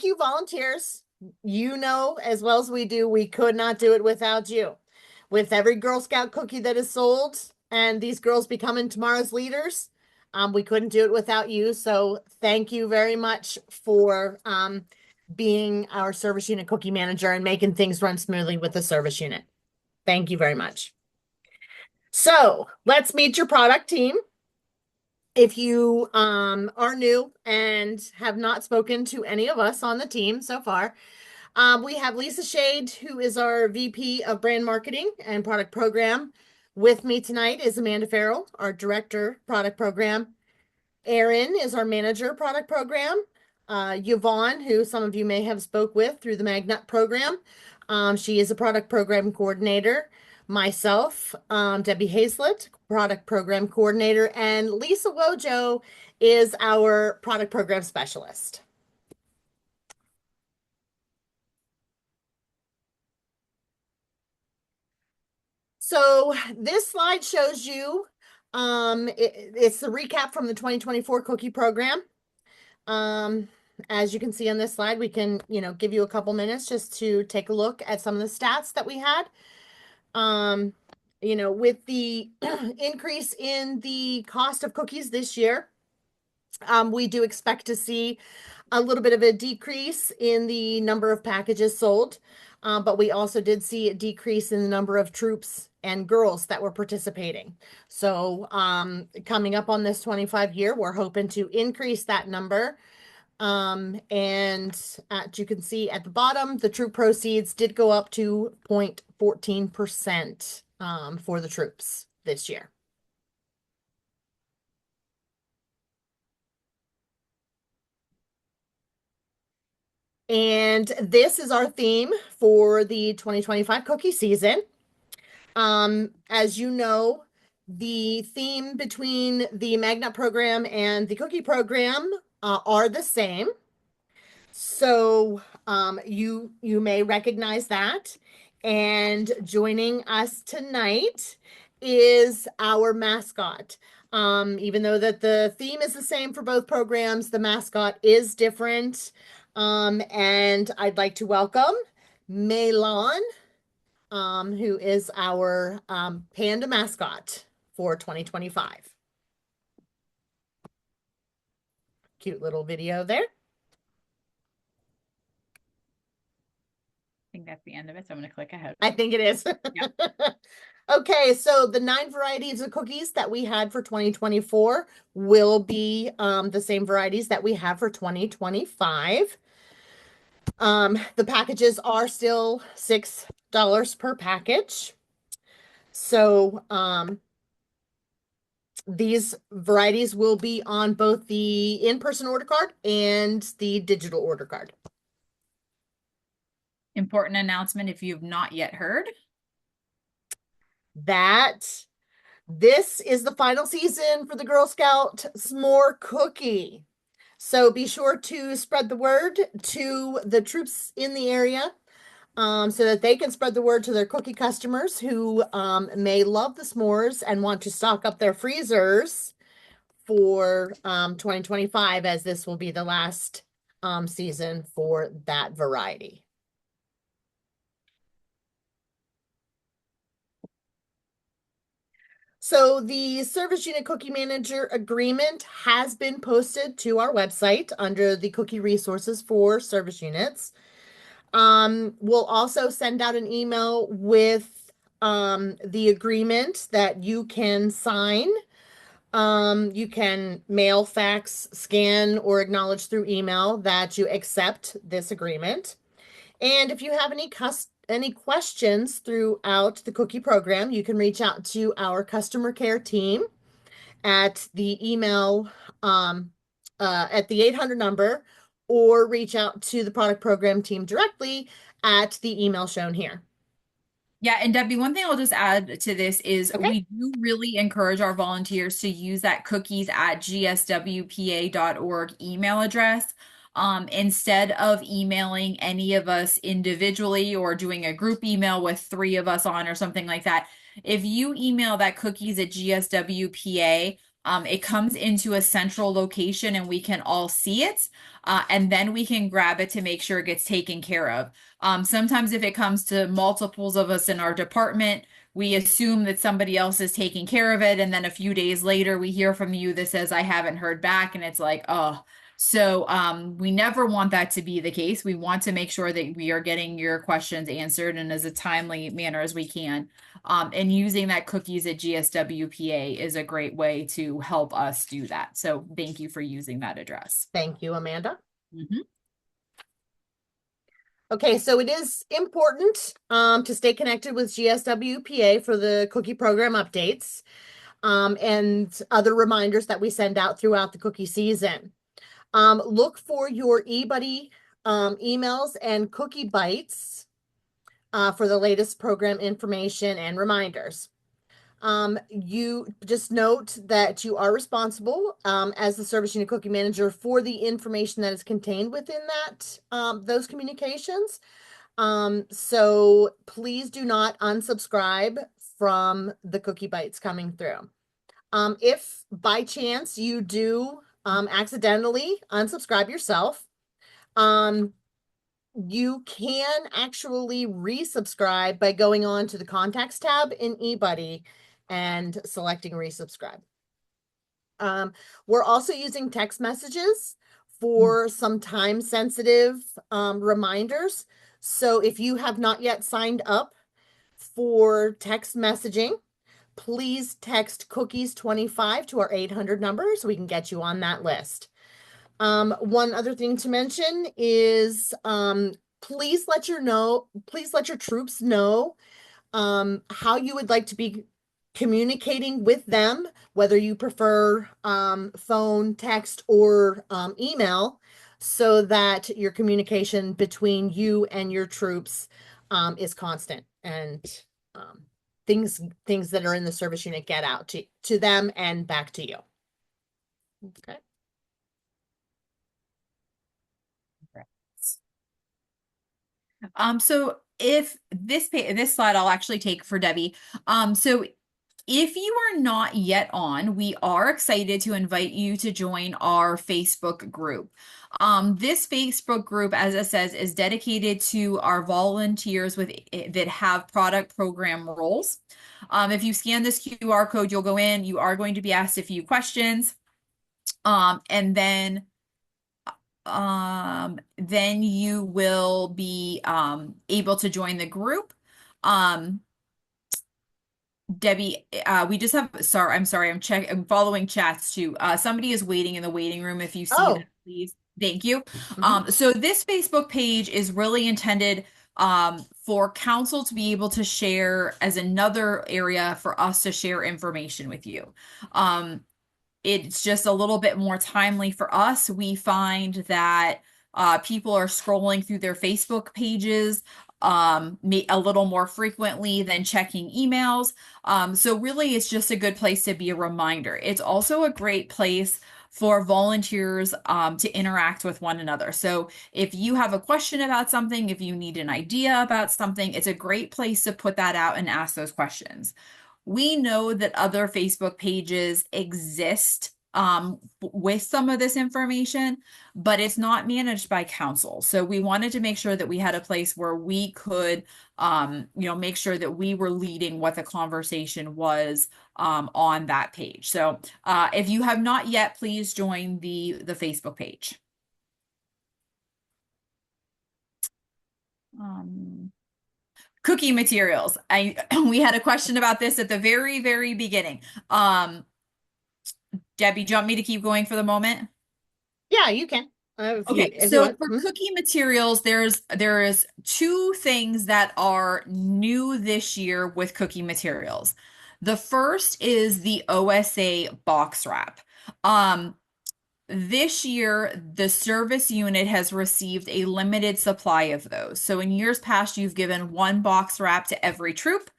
you, volunteers. You know as well as we do, we could not do it without you. With every Girl Scout cookie that is sold and these girls becoming tomorrow's leaders, we couldn't do it without you. So thank you very much for being our service unit cookie manager and making things run smoothly with the service unit. Thank you very much. So let's meet your product team. If you are new and have not spoken to any of us on the team so far, we have Lisa Shade, who is our VP of Brand Marketing and Product Program. With me tonight is Amanda Farrell, our Director, Product Program. Erin is our Manager, Product Program. Yvonne, who some of you may have spoke with through the Magnet program. She is a Product Program Coordinator. Myself, Debbie Hazlett, Product Program Coordinator, and Lisa Wojo is our Product Program Specialist. So this slide shows you, it's the recap from the 2024 cookie program. As you can see on this slide, we can, give you a couple minutes just to take a look at some of the stats that we had. With the increase in the cost of cookies this year, we do expect to see a little bit of a decrease in the number of packages sold. But we also did see a decrease in the number of troops and girls that were participating. So coming up on this 25 year, we're hoping to increase that number. And as you can see at the bottom, the troop proceeds did go up to 0.14% for the troops this year. And this is our theme for the 2025 cookie season. As you know, the theme between the Magnet program and the cookie program are the same. So you may recognize that. And joining us tonight is our mascot. Even though that the theme is the same for both programs, the mascot is different. And I'd like to welcome Meilon, who is our panda mascot for 2025. Cute little video there. I think that's the end of it, so I'm going to click ahead. I think it is. Yep. Okay, so the 9 varieties of cookies that we had for 2024 will be the same varieties that we have for 2025. The packages are still $6 per package. So these varieties will be on both the in-person order card and the digital order card. Important announcement if you've not yet heard. That this is the final season for the Girl Scout S'more Cookie. So be sure to spread the word to the troops in the area so that they can spread the word to their cookie customers who may love the s'mores and want to stock up their freezers for 2025, as this will be the last season for that variety. So the Service Unit Cookie Manager Agreement has been posted to our website under the cookie resources for service units. We'll also send out an email with the agreement that you can sign. You can mail, fax, scan, or acknowledge through email that you accept this agreement. And if you have any questions throughout the cookie program, you can reach out to our customer care team at the email at the 800 number, or reach out to the product program team directly at the email shown here. Yeah, and Debbie, one thing I'll just add to this is we do really encourage our volunteers to use that cookies@gswpa.org email address. Instead of emailing any of us individually or doing a group email with 3 of us on or something like that, if you email that cookies@gswpa, It comes into a central location and we can all see it. And then we can grab it to make sure it gets taken care of. Sometimes if it comes to multiples of us in our department, we assume that somebody else is taking care of it. And then a few days later, we hear from you that says, I haven't heard back. And it's like, oh, so we never want that to be the case. We want to make sure that we are getting your questions answered in as a timely manner as we can. And using that cookies at GSWPA is a great way to help us do that. So thank you for using that address. Thank you, Amanda. Mhm. Okay, so it is important to stay connected with GSWPA for the cookie program updates and other reminders that we send out throughout the cookie season. Look for your eBuddy emails and cookie bites for the latest program information and reminders. You just note that you are responsible as the service unit cookie manager for the information that is contained within that those communications. So please do not unsubscribe from the cookie bites coming through. If by chance you do accidentally unsubscribe yourself, you can actually resubscribe by going on to the contacts tab in eBuddy and selecting resubscribe. We're also using text messages for some time sensitive reminders. So if you have not yet signed up for text messaging, please text cookies 25 to our 800 number so we can get you on that list. One other thing to mention is please let your troops know how you would like to be communicating with them, whether you prefer phone, text, or email, so that your communication between you and your troops is constant and things that are in the service unit get out to them and back to you. Okay. So if this slide I'll actually take for Debbie. So if you are not yet on, we are excited to invite you to join our Facebook group. This Facebook group, as it says, is dedicated to our volunteers that have product program roles. If you scan this QR code, you'll go in, you are going to be asked a few questions. And then you will be able to join the group. Debbie, we just have, I'm sorry, I'm following chats too. Somebody is waiting in the waiting room. If you see that, please. Thank you. So this Facebook page is really intended for council to be able to share as another area for us to share information with you. It's just a little bit more timely for us. We find that people are scrolling through their Facebook pages a little more frequently than checking emails. So really, it's just a good place to be a reminder. It's also a great place for volunteers to interact with one another. So if you have a question about something, if you need an idea about something, it's a great place to put that out and ask those questions. We know that other Facebook pages exist with some of this information, but it's not managed by council. So we wanted to make sure that we had a place where we could, make sure that we were leading what the conversation was on that page. So if you have not yet, please join the Facebook page. Cookie materials. We had a question about this at the very, very beginning. Debbie, do you want me to keep going for the moment? Yeah, you can. Okay, so for cookie materials, there is two things that are new this year with cookie materials. The first is the OSA box wrap. This year, the service unit has received a limited supply of those. So in years past, you've given one box wrap to every troop.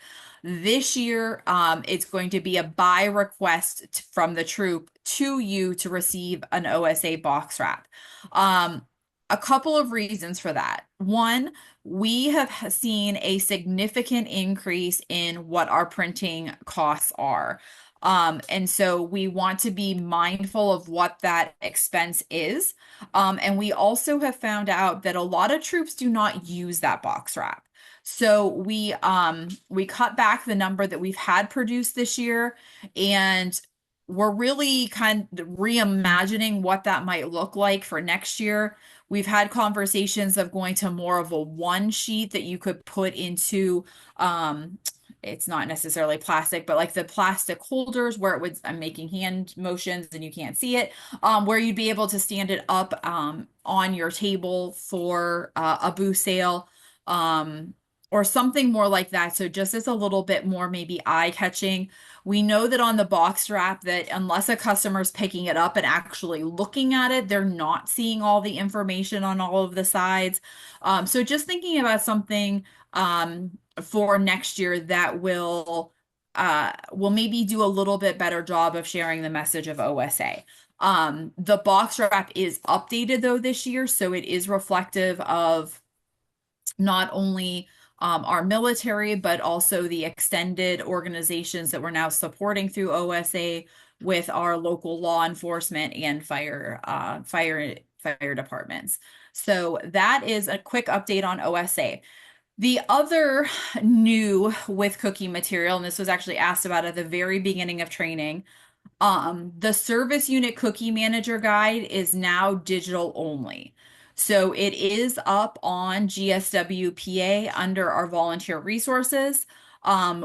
This year, it's going to be a by request from the troop to you to receive an OSA box wrap. A couple of reasons for that. One, we have seen a significant increase in what our printing costs are. And so we want to be mindful of what that expense is. And we also have found out that a lot of troops do not use that box wrap. So we cut back the number that we've had produced this year, and we're really kind of reimagining what that might look like for next year. We've had conversations of going to more of a one sheet that you could put into it's not necessarily plastic, but like the plastic holders where it would, I'm making hand motions and you can't see it, where you'd be able to stand it up on your table for a booth sale, or something more like that. So just as a little bit more maybe eye-catching. We know that on the box wrap that unless a customer's picking it up and actually looking at it, they're not seeing all the information on all of the sides. So just thinking about something for next year that will maybe do a little bit better job of sharing the message of OSA. The box wrap is updated though this year, so it is reflective of not only our military, but also the extended organizations that we're now supporting through OSA with our local law enforcement and fire departments. So that is a quick update on OSA. The other new with cookie material, and this was actually asked about at the very beginning of training, the service unit cookie manager guide is now digital only. So it is up on GSWPA under our volunteer resources.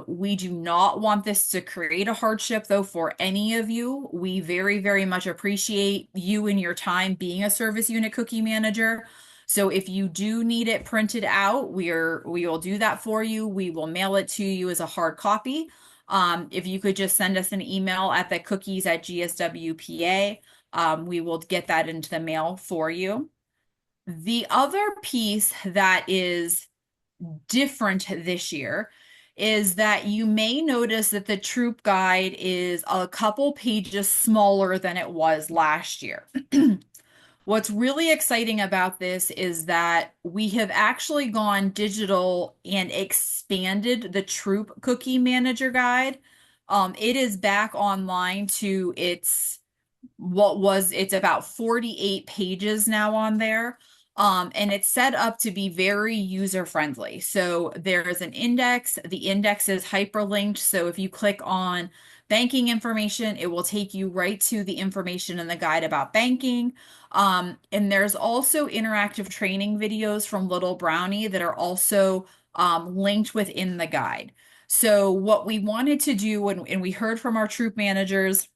We do not want this to create a hardship though for any of you. We very, very much appreciate you and your time being a service unit cookie manager. So if you do need it printed out, we will do that for you. We will mail it to you as a hard copy. If you could just send us an email at the cookies@GSWPA, we will get that into the mail for you. The other piece that is different this year is that you may notice that the troop guide is a couple pages smaller than it was last year. What's really exciting about this is that we have actually gone digital and expanded the Troop Cookie Manager Guide. It is back online to it's about 48 pages now on there. And it's set up to be very user friendly. So there is an index. The index is hyperlinked. So if you click on banking information, it will take you right to the information in the guide about banking. And there's also interactive training videos from Little Brownie that are also linked within the guide. So what we wanted to do, and we heard from our troop managers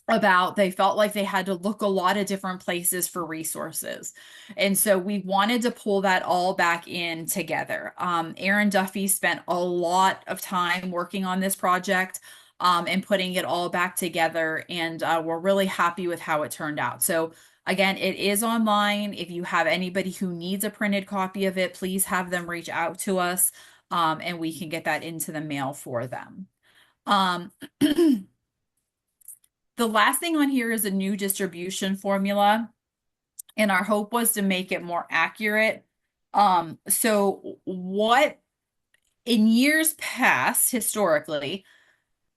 about they felt like they had to look a lot of different places for resources. And so we wanted to pull that all back in together. Aaron Duffy spent a lot of time working on this project and putting it all back together. And we're really happy with how it turned out. So again, it is online. If you have anybody who needs a printed copy of it, please have them reach out to us and we can get that into the mail for them. The last thing on here is a new distribution formula, and our hope was to make it more accurate. So what in years past, historically,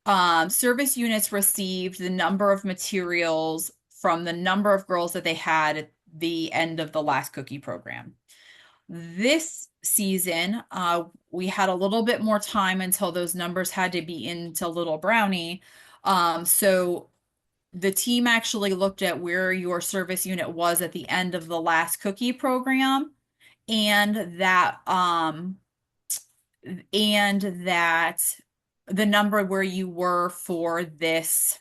service units received the number of materials from the number of girls that they had at the end of the last cookie program. This season, we had a little bit more time until those numbers had to be into Little Brownie. So the team actually looked at where your service unit was at the end of the last cookie program and that the number where you were for this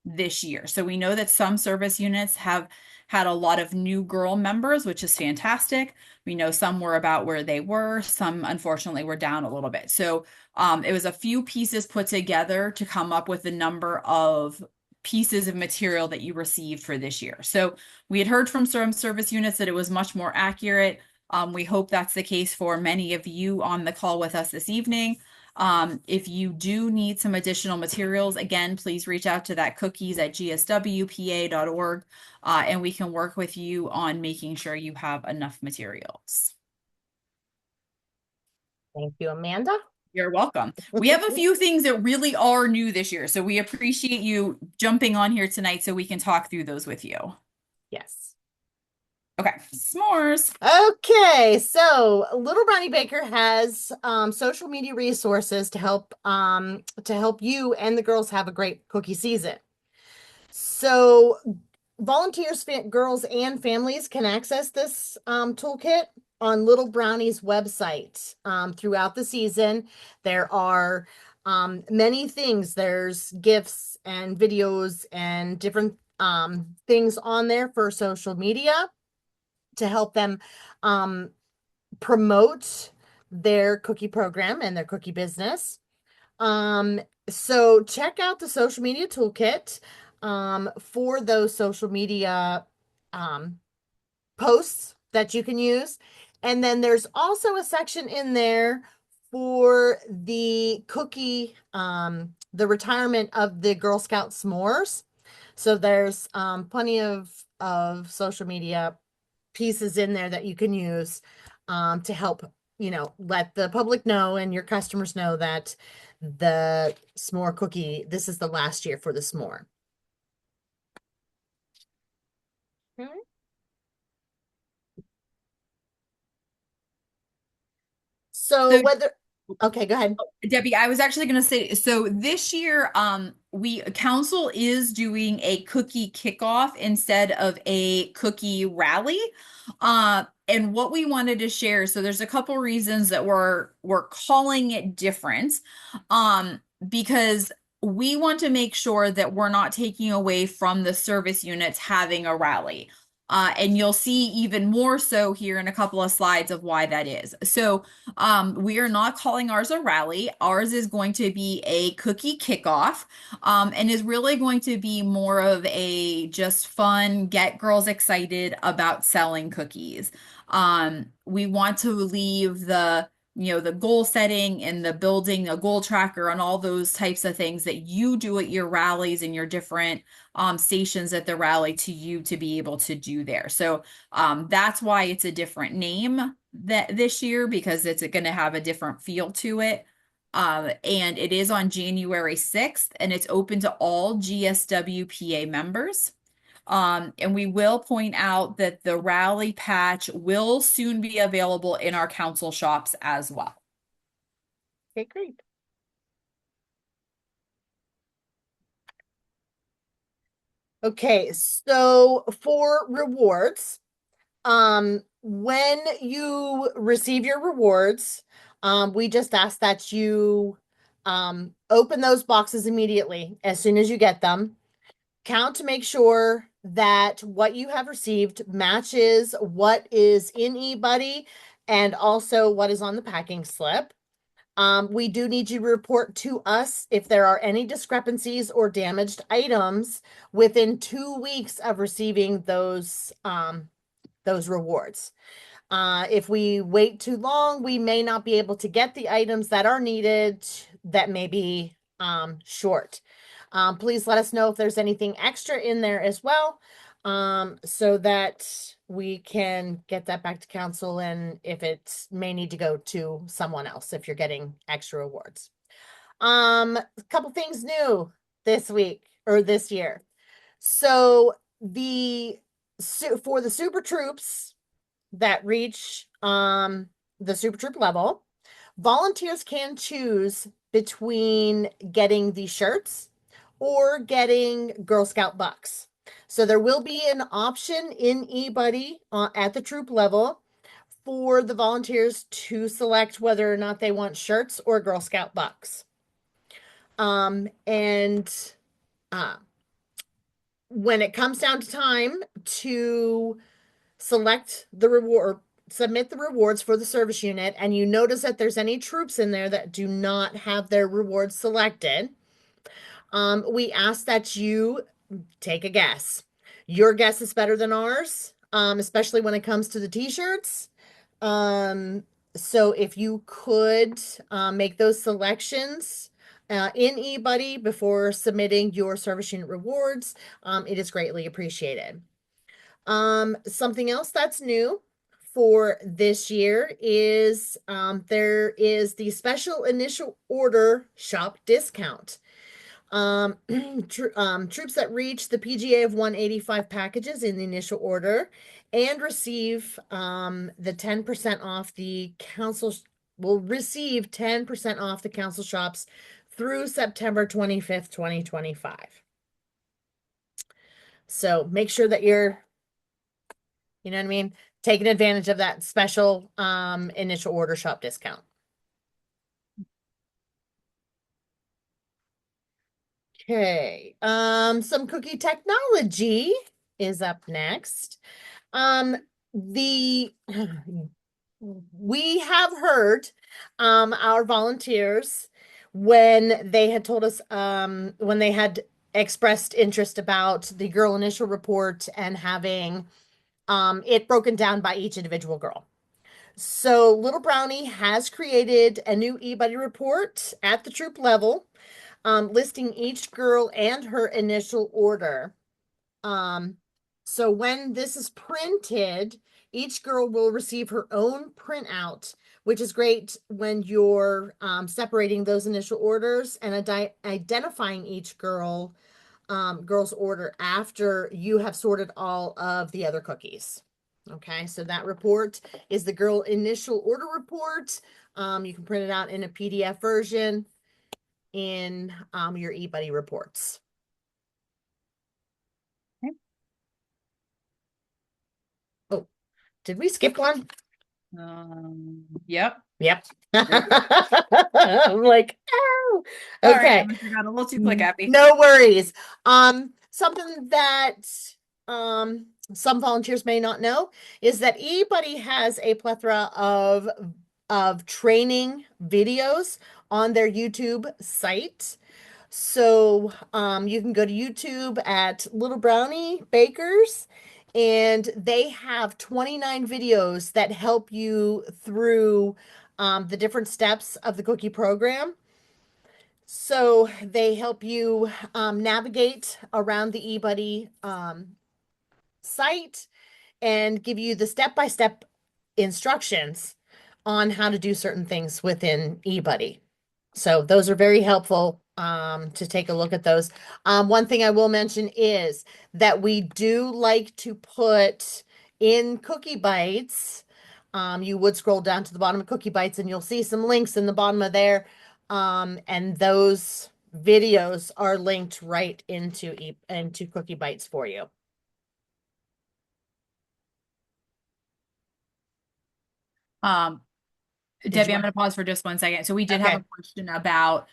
year. So we know that some service units have had a lot of new girl members, which is fantastic. We know some were about where they were, some unfortunately were down a little bit. So it was a few pieces put together to come up with the number of pieces of material that you received for this year. So we had heard from some service units that it was much more accurate. We hope that's the case for many of you on the call with us this evening. If you do need some additional materials, again, please reach out to that cookies@gswpa.org, and we can work with you on making sure you have enough materials. Thank you, Amanda. You're welcome. We have a few things that really are new this year, so we appreciate you jumping on here tonight so we can talk through those with you. Yes. Okay, s'mores. Okay, so Little Brownie Baker has social media resources to help you and the girls have a great cookie season. So volunteers, girls, and families can access this toolkit on Little Brownie's website throughout the season. There are many things. There's gifts and videos and different things on there for social media to help them promote their cookie program and their cookie business. Um, so check out the social media toolkit for those social media um, posts that you can use. And then there's also a section in there for the retirement of the Girl Scout s'mores. So there's plenty of social media pieces in there that you can use to help, let the public know and your customers know that the s'more cookie, this is the last year for the s'more. Okay. So So whether, okay, go ahead. Debbie, I was actually going to say, so this year, we council is doing a cookie kickoff instead of a cookie rally. And what we wanted to share, so there's a couple reasons that we're calling it different. Because we want to make sure that we're not taking away from the service units having a rally. And you'll see even more so here in a couple of slides of why that is. So we are not calling ours a rally. Ours is going to be a cookie kickoff, and is really going to be more of a just fun, get girls excited about selling cookies. We want to leave the goal setting and the building a goal tracker and all those types of things that you do at your rallies and your different stations at the rally to you to be able to do there. So that's why it's a different name that this year, because it's going to have a different feel to it. And it is on January 6th, and it's open to all GSWPA members. And we will point out that the rally patch will soon be available in our council shops as well. Okay, great. Okay, so for rewards, when you receive your rewards, we just ask that you open those boxes immediately as soon as you get them. Count to make sure that what you have received matches what is in eBuddy and also what is on the packing slip. We do need you to report to us if there are any discrepancies or damaged items within 2 weeks of receiving those rewards. If we wait too long, we may not be able to get the items that are needed that may be short. Please let us know if there's anything extra in there as well, so that we can get that back to council and if it may need to go to someone else if you're getting extra awards. A couple things new this week or this year. So for the super troops that reach the super troop level, volunteers can choose between getting the shirts or getting Girl Scout bucks. So there will be an option in eBuddy at the troop level for the volunteers to select whether or not they want shirts or Girl Scout bucks. And when it comes down to time to select the reward, submit the rewards for the service unit, and you notice that there's any troops in there that do not have their rewards selected, we ask that you take a guess. Your guess is better than ours, especially when it comes to the t-shirts. So if you could make those selections in eBuddy before submitting your service unit rewards, it is greatly appreciated. Something else that's new for this year is there is the special initial order shop discount. Troops that reach the PGA of 185 packages in the initial order and receive the 10% off the council will receive 10% off the council shops through September 25th, 2025. So make sure that you're, you know what I mean, taking advantage of that special initial order shop discount. Okay, some cookie technology is up next. The we have heard our volunteers when they had told us when they had expressed interest about the girl initial report and having it broken down by each individual girl. So Little Brownie has created a new eBuddy report at the troop level, listing each girl and her initial order. So when this is printed, each girl will receive her own printout, which is great when you're separating those initial orders and identifying each girl's order after you have sorted all of the other cookies. Okay, so that report is the girl initial order report. You can print it out in a PDF version in your eBuddy reports. Oh, did we skip one? Yep. Yep. I'm like, oh, okay. I got a little too quick, Abby. No worries. Something that some volunteers may not know is that eBuddy has a plethora of training videos on their YouTube site. So you can go to YouTube at Little Brownie Bakers, and they have 29 videos that help you through the different steps of the cookie program. So they help you navigate around the eBuddy site and give you the step-by-step instructions on how to do certain things within eBuddy. So those are very helpful to take a look at those. One thing I will mention is that we do like to put in Cookie Bites. You would scroll down to the bottom of Cookie Bites and you'll see some links in the bottom of there. And those videos are linked right into Cookie Bites for you. Debbie, I'm going to pause for just 1 second. So we did have a question about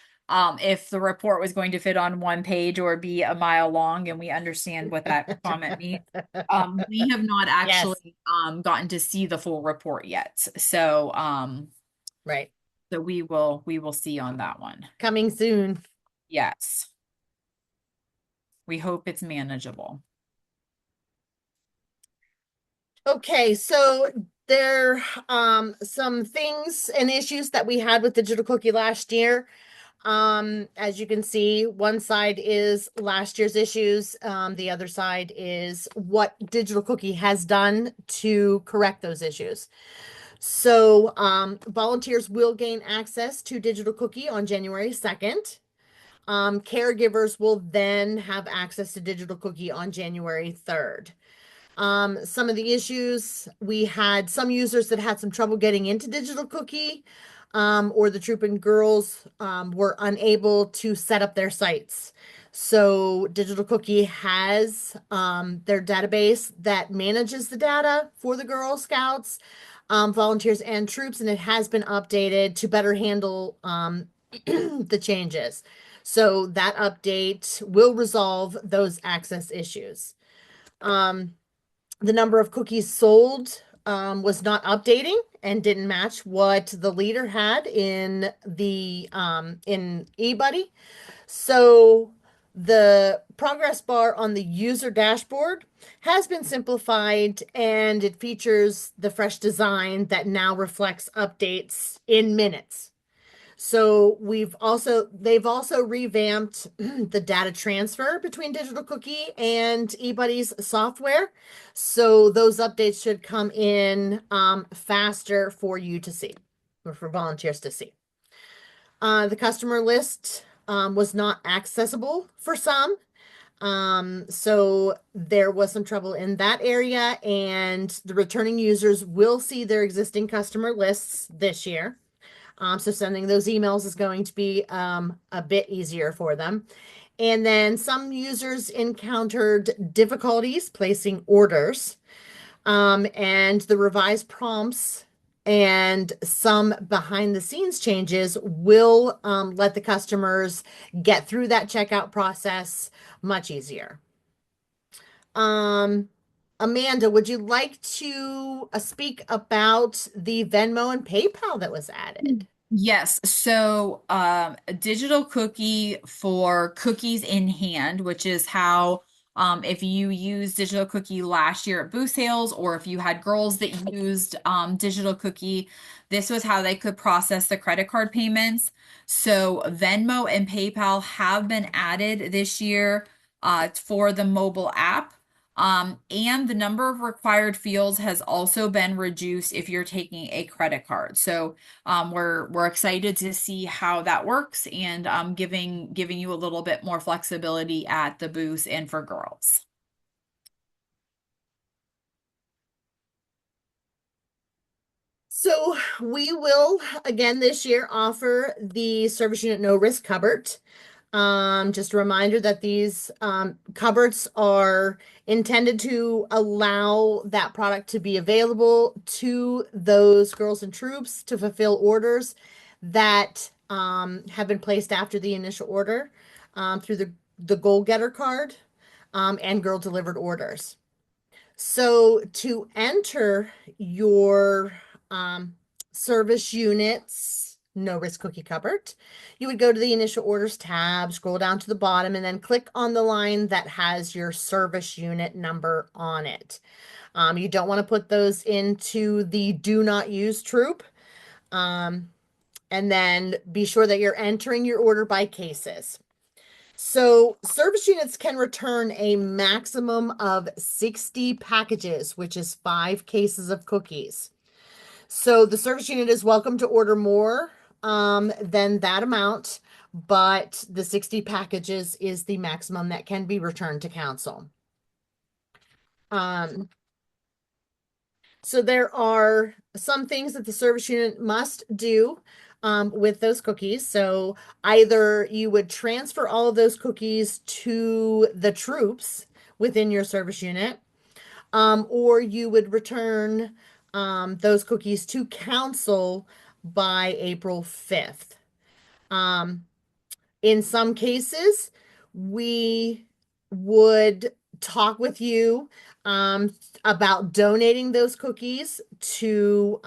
if the report was going to fit on one page or be a mile long, and we understand what that comment means. We have not actually gotten to see the full report yet. So right. So we will see on that one. Coming soon. Yes. We hope it's manageable. Okay, so there some things and issues that we had with Digital Cookie last year. As you can see, one side is last year's issues, the other side is what Digital Cookie has done to correct those issues. So volunteers will gain access to Digital Cookie on January 2nd. Caregivers will then have access to Digital Cookie on January 3rd. Some of the issues, we had some users that had some trouble getting into Digital Cookie, or the troop and girls were unable to set up their sites. So Digital Cookie has their database that manages the data for the Girl Scouts, volunteers, and troops, and it has been updated to better handle the changes. So that update will resolve those access issues. The number of cookies sold was not updating and didn't match what the leader had in the in eBuddy. So the progress bar on the user dashboard has been simplified, and it features the fresh design that now reflects updates in minutes. So they've also revamped the data transfer between Digital Cookie and eBuddy's software. So those updates should come in faster for you to see, or for volunteers to see. The customer list was not accessible for some. So there was some trouble in that area, and the returning users will see their existing customer lists this year. So sending those emails is going to be a bit easier for them. And then some users encountered difficulties placing orders, and the revised prompts and some behind the scenes changes will let the customers get through that checkout process much easier. Um, Amanda, would you like to speak about the Venmo and PayPal that was added? Yes. So, a digital cookie for cookies in hand, which is how, if you used digital cookie last year at Boost Sales, or if you had girls that used digital cookie, this was how they could process the credit card payments. So, Venmo and PayPal have been added this year for the mobile app. And the number of required fields has also been reduced if you're taking a credit card. So, we're excited to see how that works, and giving you a little bit more flexibility at the booth and for girls. So we will again this year offer the service unit no risk cupboard. Just a reminder that these cupboards are intended to allow that product to be available to those girls and troops to fulfill orders that have been placed after the initial order through the goal getter card and girl delivered orders. So to enter your um, service units no risk cookie cupboard, you would go to the initial orders tab, scroll down to the bottom, and then click on the line that has your service unit number on it. You don't want to put those into the do not use troop. And then be sure that you're entering your order by cases. So service units can return a maximum of 60 packages, which is 5 cases of cookies. So the service unit is welcome to order more than that amount, but the 60 packages is the maximum that can be returned to council. So there are some things that the service unit must do with those cookies. So either you would transfer all of those cookies to the troops within your service unit, or you would return those cookies to council by April 5th. In some cases, we would talk with you about donating those cookies to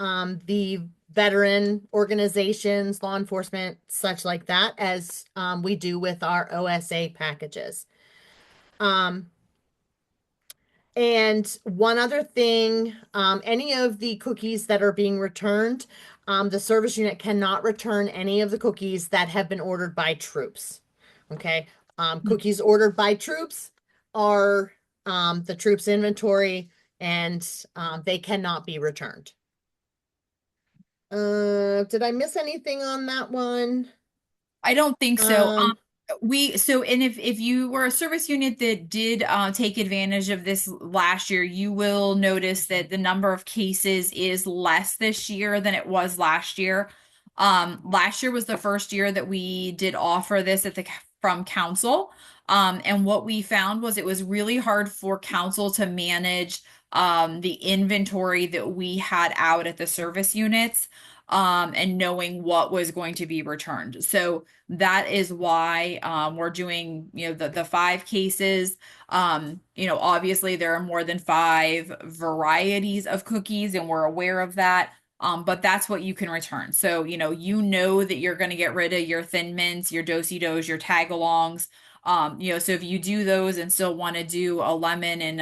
the veteran organizations, law enforcement, such like that, as we do with our OSA packages. And one other thing, any of the cookies that are being returned, the service unit cannot return any of the cookies that have been ordered by troops. Okay. Cookies ordered by troops are the troops inventory, and they cannot be returned. Did I miss anything on that one? I don't think so. Um, And if you were a service unit that did take advantage of this last year, you will notice that the number of cases is less this year than it was last year. Last year was the first year that we did offer this from council. And what we found was it was really hard for council to manage the inventory that we had out at the service units, and knowing what was going to be returned. So that is why we're doing, the 5 cases. Obviously there are more than 5 varieties of cookies, and we're aware of that. But that's what you can return. So, that you're going to get rid of your Thin Mints, your Do-si-dos, your tag-alongs. So if you do those and still want to do a lemon and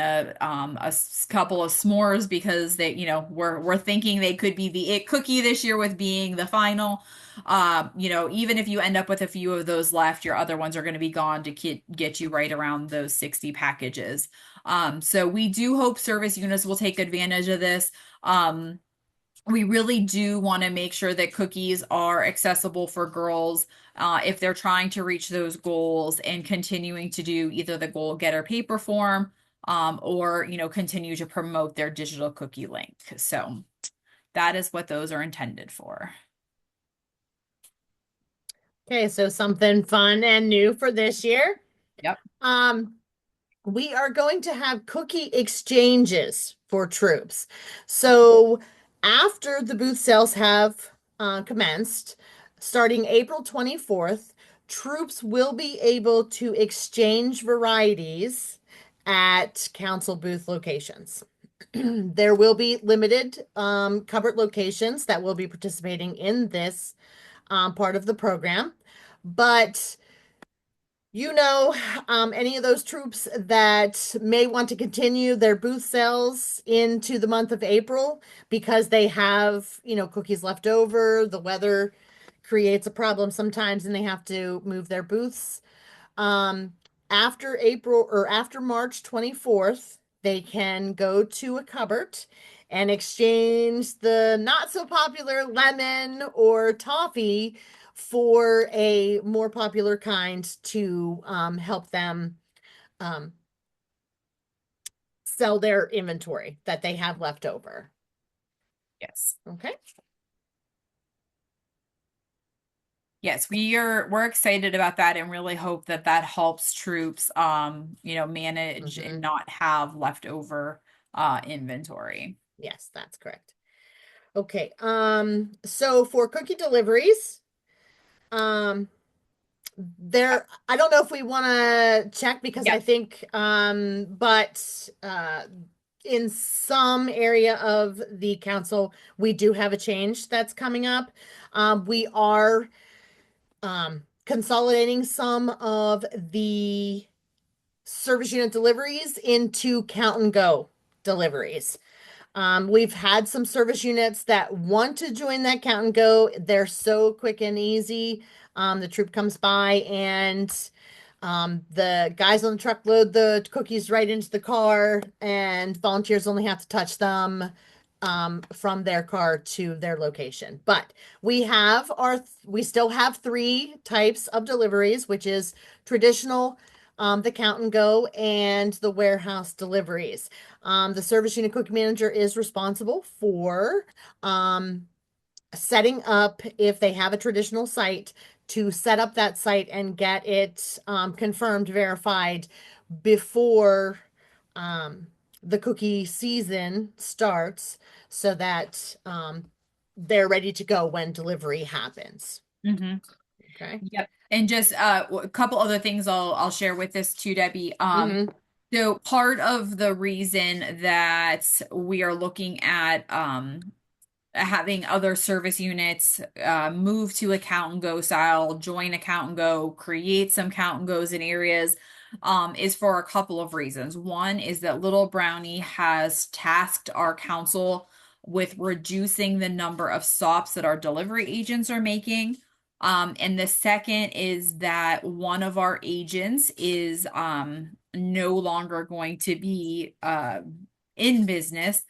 couple of s'mores because they, we're thinking they could be the it cookie this year with being the final. Even if you end up with a few of those left, your other ones are going to be gone to get you right around those 60 packages. So we do hope service units will take advantage of this. We really do want to make sure that cookies are accessible for girls if they're trying to reach those goals and continuing to do either the goal getter paper form or continue to promote their digital cookie link. So that is what those are intended for. Okay, so something fun and new for this year. Yep. We are going to have cookie exchanges for troops. So after the booth sales have commenced, starting April 24th, troops will be able to exchange varieties at council booth locations. There will be limited covered locations that will be participating in this part of the program, but any of those troops that may want to continue their booth sales into the month of April because they have, cookies left over. The weather creates a problem sometimes and they have to move their booths. Um, After April or after March 24th, they can go to a cupboard and exchange the not so popular lemon or toffee for a more popular kind to help them um, sell their inventory that they have left over. Yes. Okay. Yes, we're excited about that and really hope that that helps troops manage and not have leftover inventory. Yes, that's correct. Okay. So for cookie deliveries, I don't know if we want to check because I Yep. think but in some area of the council we do have a change that's coming up. We are consolidating some of the service unit deliveries into count and go deliveries. We've had some service units that want to join that count and go. They're so quick and easy. The troop comes by and the guys on the truck load the cookies right into the car, and volunteers only have to touch them from their car to their location. But we still have three types of deliveries, which is traditional, the count and go, and the warehouse deliveries. The service unit cookie manager is responsible for setting up, if they have a traditional site, to set up that site and get it confirmed, verified before the cookie season starts so that they're ready to go when delivery happens. Mm-hmm. Okay. Yep. And just a couple other things I'll share with this too, Debbie. Mm-hmm. So part of the reason that we are looking at having other service units move to a count and go style, join a count and go, create some count and goes in areas is for a couple of reasons. One is that Little Brownie has tasked our council with reducing the number of stops that our delivery agents are making. And the second is that one of our agents is no longer going to be in business.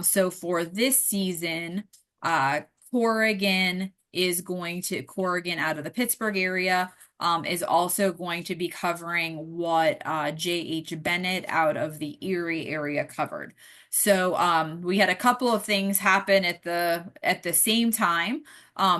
So for this season, Corrigan out of the Pittsburgh area is also going to be covering what J.H. Bennett out of the Erie area covered. So we had a couple of things happen at the same time,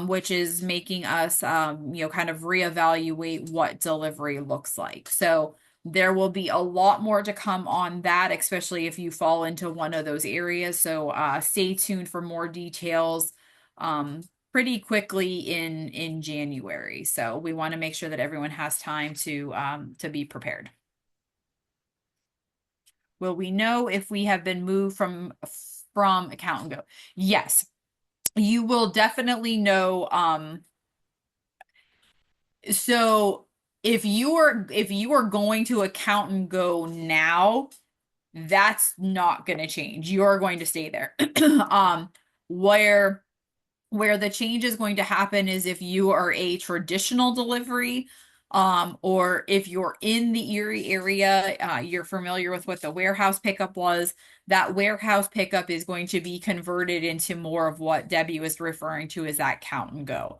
which is making us kind of reevaluate what delivery looks like. So there will be a lot more to come on that, especially if you fall into one of those areas. So stay tuned for more details pretty quickly in January. So we want to make sure that everyone has time to be prepared. Will we know if we have been moved from account and go? Yes, you will definitely know. So if you are going to Account and Go now, that's not going to change. You are going to stay there. um where where the change is going to happen is if you are a traditional delivery, or if you're in the Erie area, you're familiar with what the warehouse pickup was. That warehouse pickup is going to be converted into more of what Debbie was referring to as that Count and Go.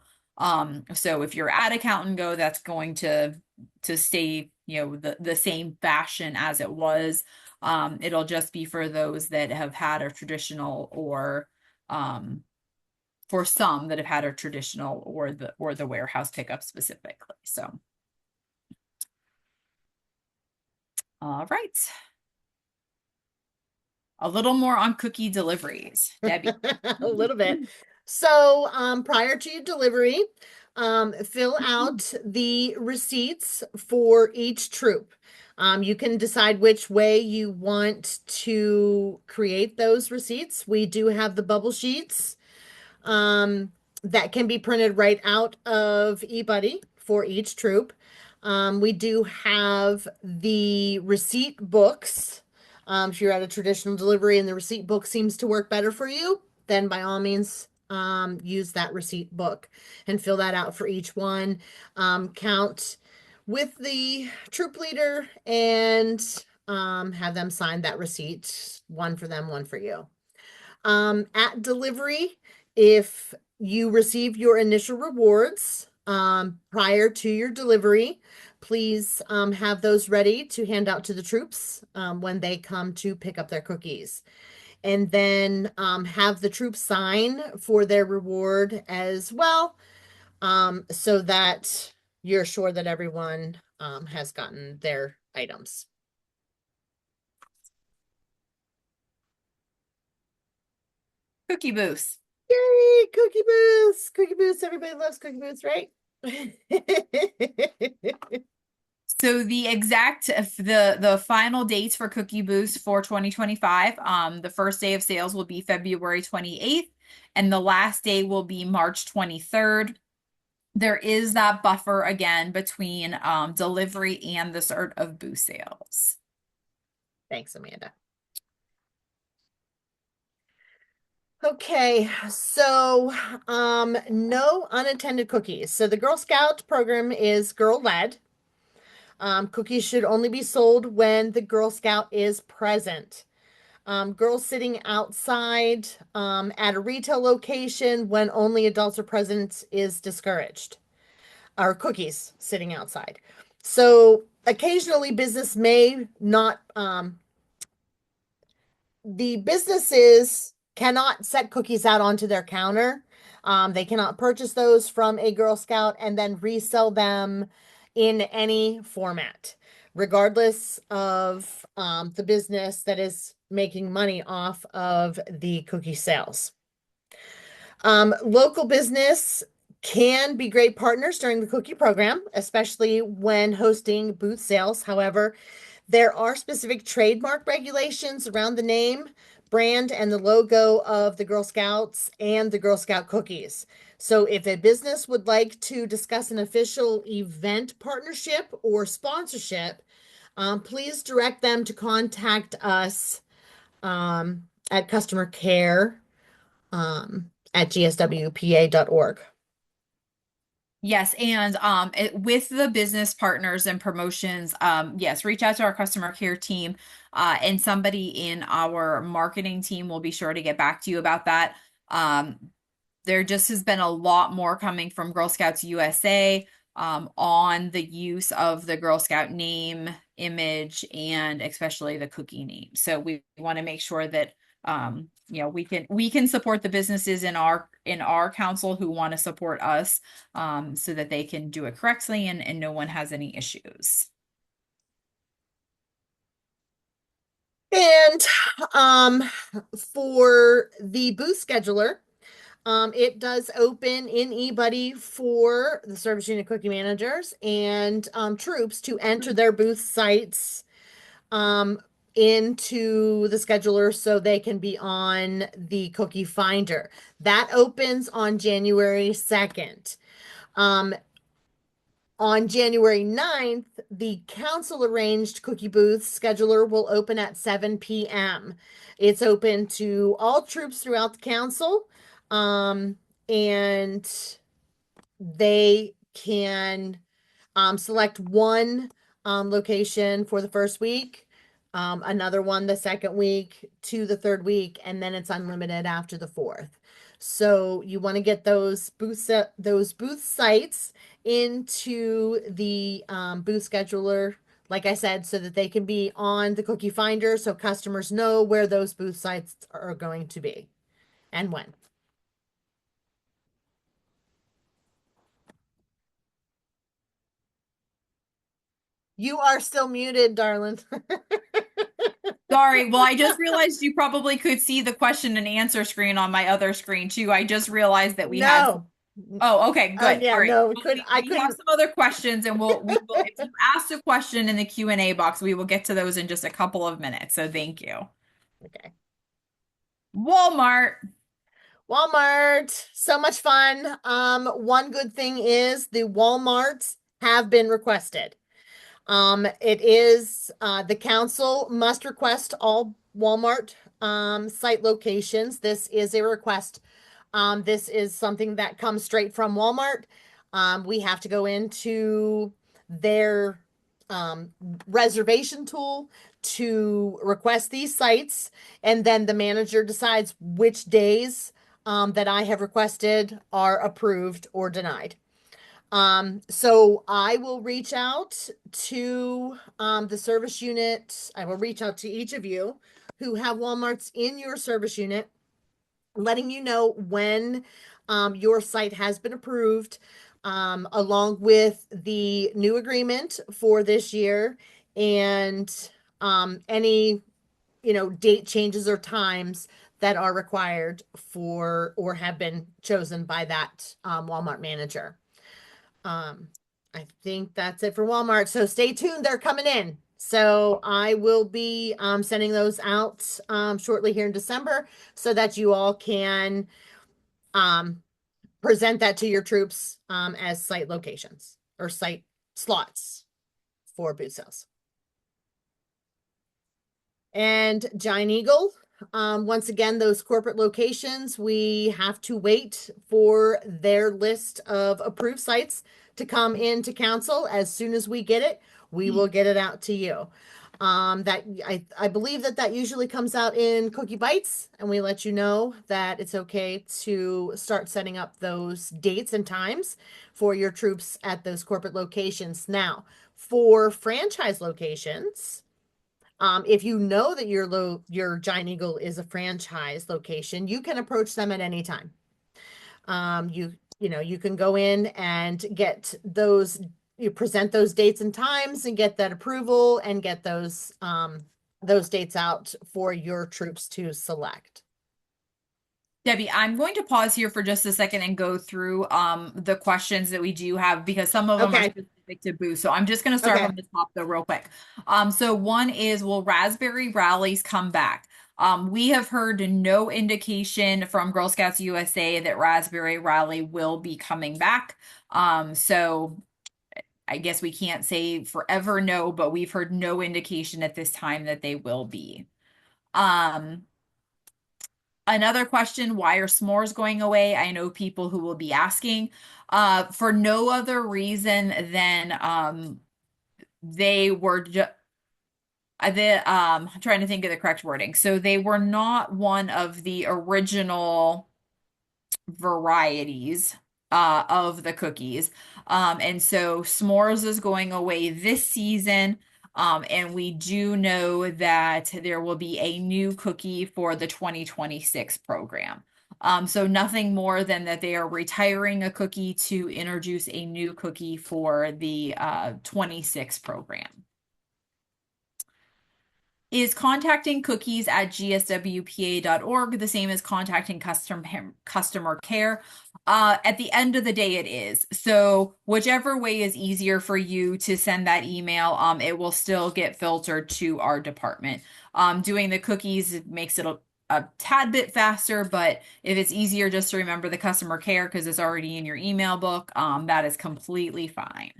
So if you're at a Count and Go, that's going to stay, the same fashion as it was. It'll just be for those that have had a traditional, or for some that have had a traditional, or the warehouse pickup specifically. So, all right. A little more on cookie deliveries, Debbie. A little bit. So, prior to your delivery, fill out the receipts for each troop. You can decide which way you want to create those receipts. We do have the bubble sheets, that can be printed right out of eBuddy for each troop. We do have the receipt books. If you're at a traditional delivery and the receipt book seems to work better for you, then by all means, use that receipt book and fill that out for each one. Count with the troop leader and have them sign that receipt, one for them, one for you. At delivery, if you receive your initial rewards prior to your delivery, please have those ready to hand out to the troops when they come to pick up their cookies. And then have the troops sign for their reward as well, so that you're sure that everyone has gotten their items. Cookie booths. Yay, cookie booths. Cookie booths. Everybody loves cookie booths, right? So the final dates for Cookie Boost for 2025, the first day of sales will be February 28th, and the last day will be March 23rd. There is that buffer again between delivery and the start of boost sales. Thanks, Amanda. Okay, so no unattended cookies. So the Girl Scout program is girl-led. Cookies should only be sold when the Girl Scout is present. Girls sitting outside at a retail location when only adults are present is discouraged. Or cookies sitting outside. So occasionally business may not, the businesses cannot set cookies out onto their counter. They cannot purchase those from a Girl Scout and then resell them in any format, regardless of the business that is making money off of the cookie sales. Local business can be great partners during the cookie program, especially when hosting booth sales. However, there are specific trademark regulations around the name, brand, and the logo of the Girl Scouts and the Girl Scout cookies. So if a business would like to discuss an official event partnership or sponsorship, please direct them to contact us at customer care at gswpa.org. Yes, and with the business partners and promotions, yes, reach out to our customer care team, and somebody in our marketing team will be sure to get back to you about that. There just has been a lot more coming from Girl Scouts USA on the use of the Girl Scout name, image, and especially the cookie name. So we want to make sure that we can support the businesses in our council who want to support us, so that they can do it correctly and no one has any issues. And for the booth scheduler, it does open in eBuddy for the service unit cookie managers and troops to enter their booth sites into the scheduler so they can be on the cookie finder. That opens on January 2nd. On January 9th, the council arranged cookie booth scheduler will open at 7 p.m. It's open to all troops throughout the council, and they can select one location for the first week, another one the second week, to the third week, and then it's unlimited after the fourth. So you want to get those booth sites into the booth scheduler, like I said, so that they can be on the cookie finder, so customers know where those booth sites are going to be and when. You are still muted, darling. Sorry. Well, I just realized you probably could see the question and answer screen on my other screen too. I just realized that we had some. No. Oh, okay, good. Yeah, All right. no, Well, I we have couldn't. some other questions and we will if you ask a question in the Q&A box, we will get to those in just a couple of minutes. So thank you. Okay. Walmart. Walmart, so much fun. One good thing is the Walmarts have been requested. It is the council must request all Walmart site locations. This is a request. This is something that comes straight from Walmart. We have to go into their um, reservation tool to request these sites, and then the manager decides which days that I have requested are approved or denied. So I will reach out to the service unit. I will reach out to each of you who have Walmarts in your service unit, letting you know when your site has been approved, along with the new agreement for this year and any, date changes or times that are required for or have been chosen by that Walmart manager. Um, I think that's it for Walmart. So stay tuned. They're coming in. So I will be sending those out shortly here in December so that you all can um, present that to your troops as site locations or site slots for boot sales. And Giant Eagle, once again, those corporate locations, we have to wait for their list of approved sites to come into council. As soon as we get it, we will get it out to you. That I believe that usually comes out in Cookie Bites, and we let you know that it's okay to start setting up those dates and times for your troops at those corporate locations. Now, for franchise locations, if you know that your Giant Eagle is a franchise location, you can approach them at any time. You can go in and get those, you present those dates and times and get that approval and get those dates out for your troops to select. Debbie, I'm going to pause here for just a second and go through the questions that we do have because some of them are specific to Boo. So I'm just going to start from the top though real quick. So one is, will Raspberry Rallies come back? We have heard no indication from Girl Scouts USA that Raspberry Rally will be coming back. So I guess we can't say forever no, but we've heard no indication at this time that they will be. Another question, why are s'mores going away? I know people who will be asking for no other reason than they were just I'm trying to think of the correct wording. So they were not one of the original varieties of the cookies. And so s'mores is going away this season. And we do know that there will be a new cookie for the 2026 program. So nothing more than that they are retiring a cookie to introduce a new cookie for the 26 program. Is contacting cookies at gswpa.org the same as contacting customer care? At the end of the day, it is. So whichever way is easier for you to send that email, it will still get filtered to our department. Doing the cookies makes it a tad bit faster, but if it's easier just to remember the customer care because it's already in your email book, that is completely fine.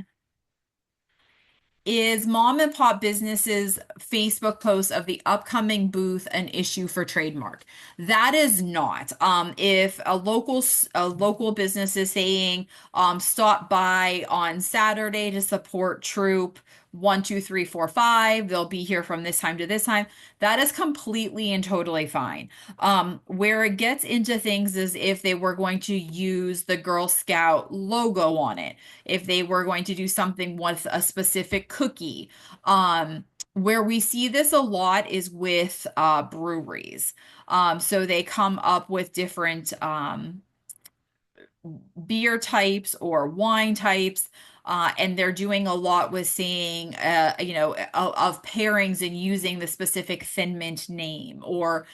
Is mom and pop businesses Facebook posts of the upcoming booth an issue for trademark? That is not. If a local business is saying, stop by on Saturday to support Troop 1, 2, 3, 4, 5, they'll be here from this time to this time. That is completely and totally fine. Where it gets into things is if they were going to use the Girl Scout logo on it, if they were going to do something with a specific cookie. Where we see this a lot is with breweries. So they come up with different beer types or wine types. And they're doing a lot with saying, of pairings and using the specific Thin Mint name, or,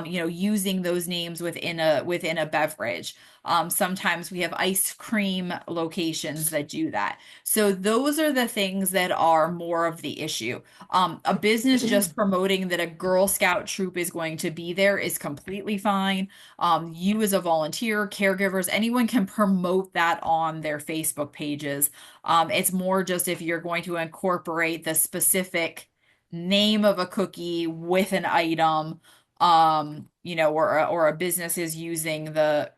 using those names within a beverage. Sometimes we have ice cream locations that do that. So those are the things that are more of the issue. A business just promoting that a Girl Scout troop is going to be there is completely fine. You as a volunteer, caregivers, anyone can promote that on their Facebook pages. It's more just if you're going to incorporate the specific name of a cookie with an item, or a business is using the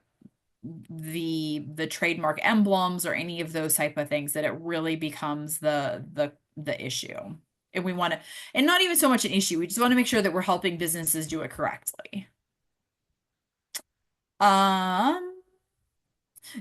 trademark emblems or any of those type of things, that it really becomes the issue. And we want to, and not even so much an issue, we just want to make sure that we're helping businesses do it correctly.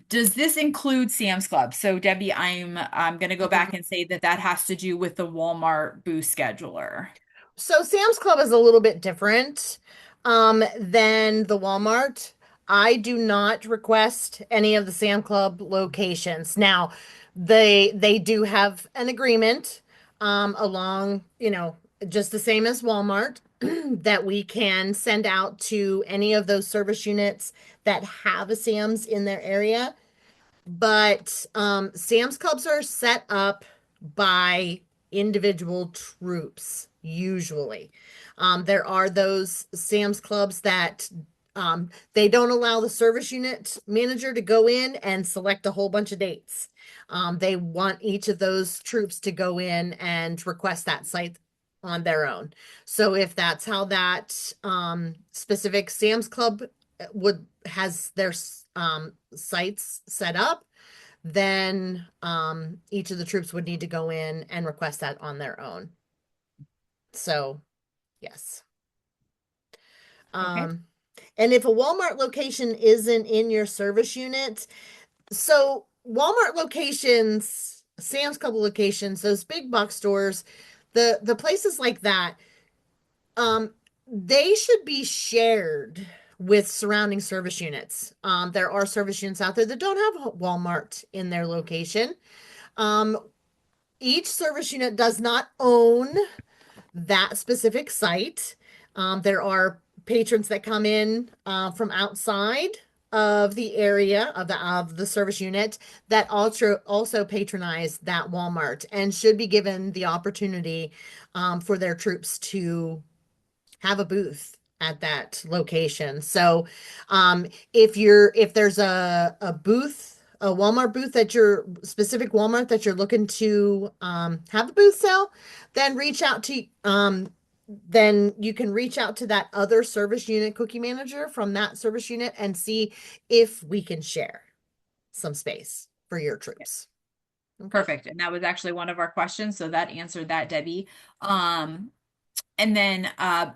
Does this include Sam's Club? So Debbie, I'm going to go back and say that that has to do with the Walmart booth scheduler. So Sam's Club is a little bit different than the Walmart. I do not request any of the Sam Club locations. Now, they do have an agreement along, just the same as Walmart that we can send out to any of those service units that have a Sam's in their area. But Sam's Clubs are set up by individual troops, usually. There are those Sam's Clubs that they don't allow the service unit manager to go in and select a whole bunch of dates. They want each of those troops to go in and request that site on their own. So if that's how that specific Sam's Club has their sites set up, then each of the troops would need to go in and request that on their own. So, yes. Okay. And if a Walmart location isn't in your service unit, so Walmart locations, Sam's Club locations, those big box stores, the places like that, they should be shared with surrounding service units. There are service units out there that don't have Walmart in their location. Each service unit does not own that specific site. There are patrons that come in from outside of the area of the service unit that also patronize that Walmart and should be given the opportunity for their troops to have a booth at that location. So if there's a booth, a Walmart booth that your specific Walmart that you're looking to have a booth sale, then then you can reach out to that other service unit cookie manager from that service unit and see if we can share some space for your troops. Okay. Perfect. And that was actually one of our questions. So that answered that, Debbie. And then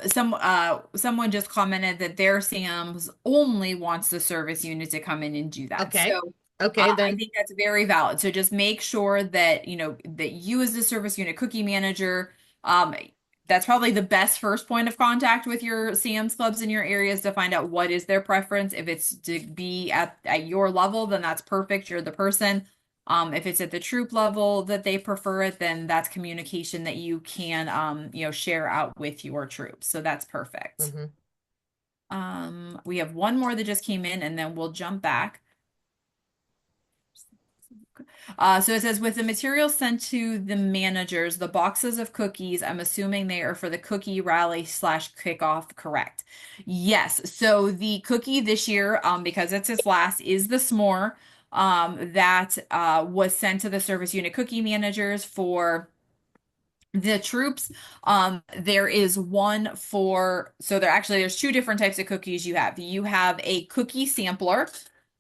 someone just commented that their Sam's only wants the service unit to come in and do that. Okay. So okay, I think that's very valid. So just make sure that that you as the service unit cookie manager, that's probably the best first point of contact with your Sam's Clubs in your areas to find out what is their preference. If it's to be at your level, then that's perfect. You're the person. If it's at the troop level that they prefer it, then that's communication that you can, share out with your troops. So that's perfect. We have one more that just came in, and then we'll jump back. So it says, with the materials sent to the managers, the boxes of cookies, I'm assuming they are for the cookie rally / kickoff, correct? Yes. So the cookie this year, because it's its last, is the s'more that was sent to the service unit cookie managers for The troops, there is one for, so there's two different types of cookies you have. You have a cookie sampler,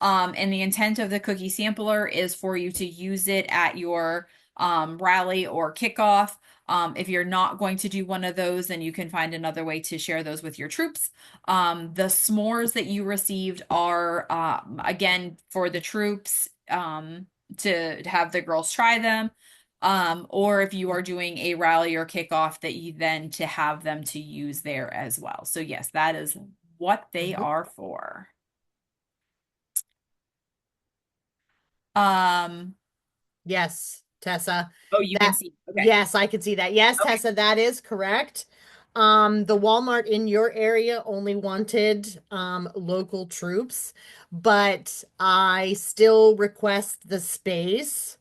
and the intent of the cookie sampler is for you to use it at your rally or kickoff. If you're not going to do one of those, then you can find another way to share those with your troops. The s'mores that you received are, again, for the troops, to have the girls try them. Or if you are doing a rally or kickoff that you then to have them to use there as well. So yes, that is what they Mhm. are for. Um, Yes, Tessa. oh, you can That see. Okay. yes, I can see that. Yes, Okay. Tessa, that is correct. The Walmart in your area only wanted local troops, but I still request the space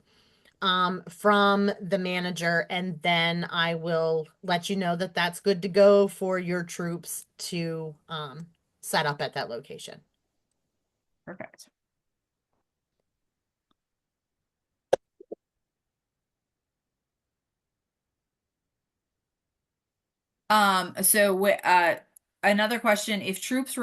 from the manager, and then I will let you know that that's good to go for your troops to set up at that location. Perfect. Another question, if troops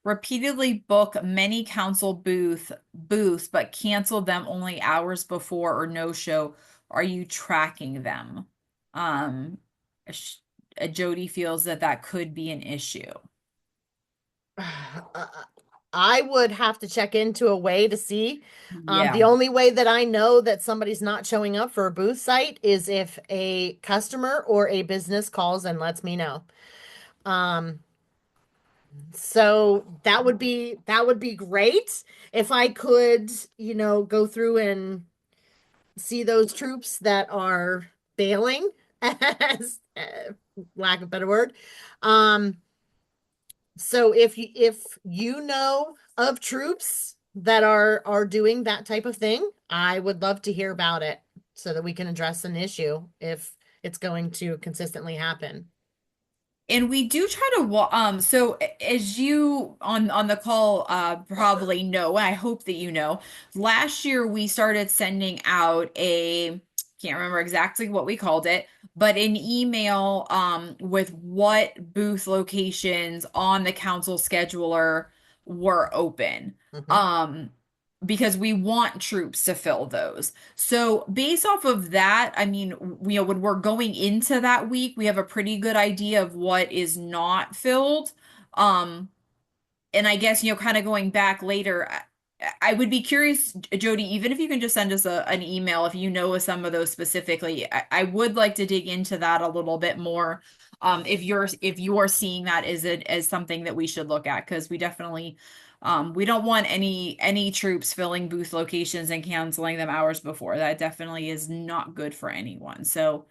repeatedly book many council booths but cancel them only hours before or no show, are you tracking them? Um, sh- Jody feels that that could be an issue. I would have to check into a way to see. The Yeah. only way that I know that somebody's not showing up for a booth site is if a customer or a business calls and lets me know. Um, so that would be great if I could, go through and see those troops that are bailing, as lack of a better word. Um, So if you know of troops that are doing that type of thing, I would love to hear about it so that we can address an issue if it's going to consistently happen. And we do try to so as you on the call probably know, and I hope that you know, last year we started sending out a, can't remember exactly what we called it, but an email with what booth locations on the council scheduler were open. Mhm. Um because we want troops to fill those. So based off of that, I mean, when we're going into that week, we have a pretty good idea of what is not filled. Um, and I guess, kind of going back later, I would be curious, Jody, even if you can just send us an email if you know of some of those specifically. I would like to dig into that a little bit more. If you're seeing that as something that we should look at, because we definitely we don't want any troops filling booth locations and canceling them hours before. That definitely is not good for anyone. So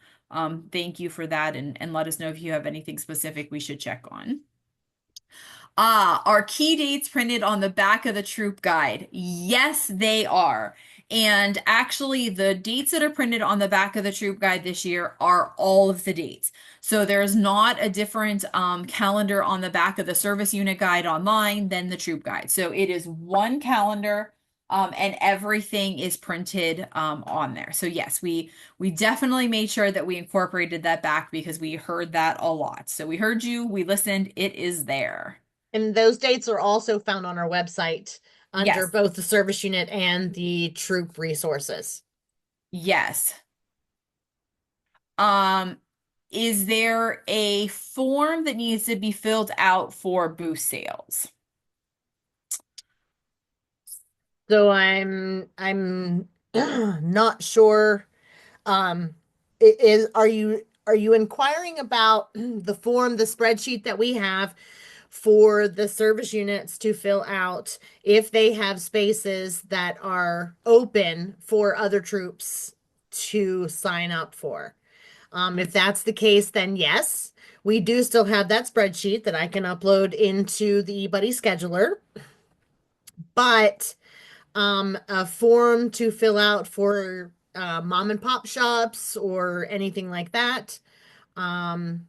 thank you for that, and let us know if you have anything specific we should check on. Are key dates printed on the back of the troop guide? Yes, they are. And actually, the dates that are printed on the back of the troop guide this year are all of the dates. So there's not a different calendar on the back of the service unit guide online than the troop guide. So it is one calendar, and everything is printed on there. So yes, we definitely made sure that we incorporated that back because we heard that a lot. So we heard you, we listened, it is there. And those dates are also found on our website under Yes. both the service unit and the troop resources. Yes. Um, is there a form that needs to be filled out for booth sales? So I'm not sure. Is are you inquiring about the form, the spreadsheet that we have for the service units to fill out if they have spaces that are open for other troops to sign up for? If that's the case, then yes, we do still have that spreadsheet that I can upload into the eBuddy scheduler, but a form to fill out for mom and pop shops or anything like that. Um,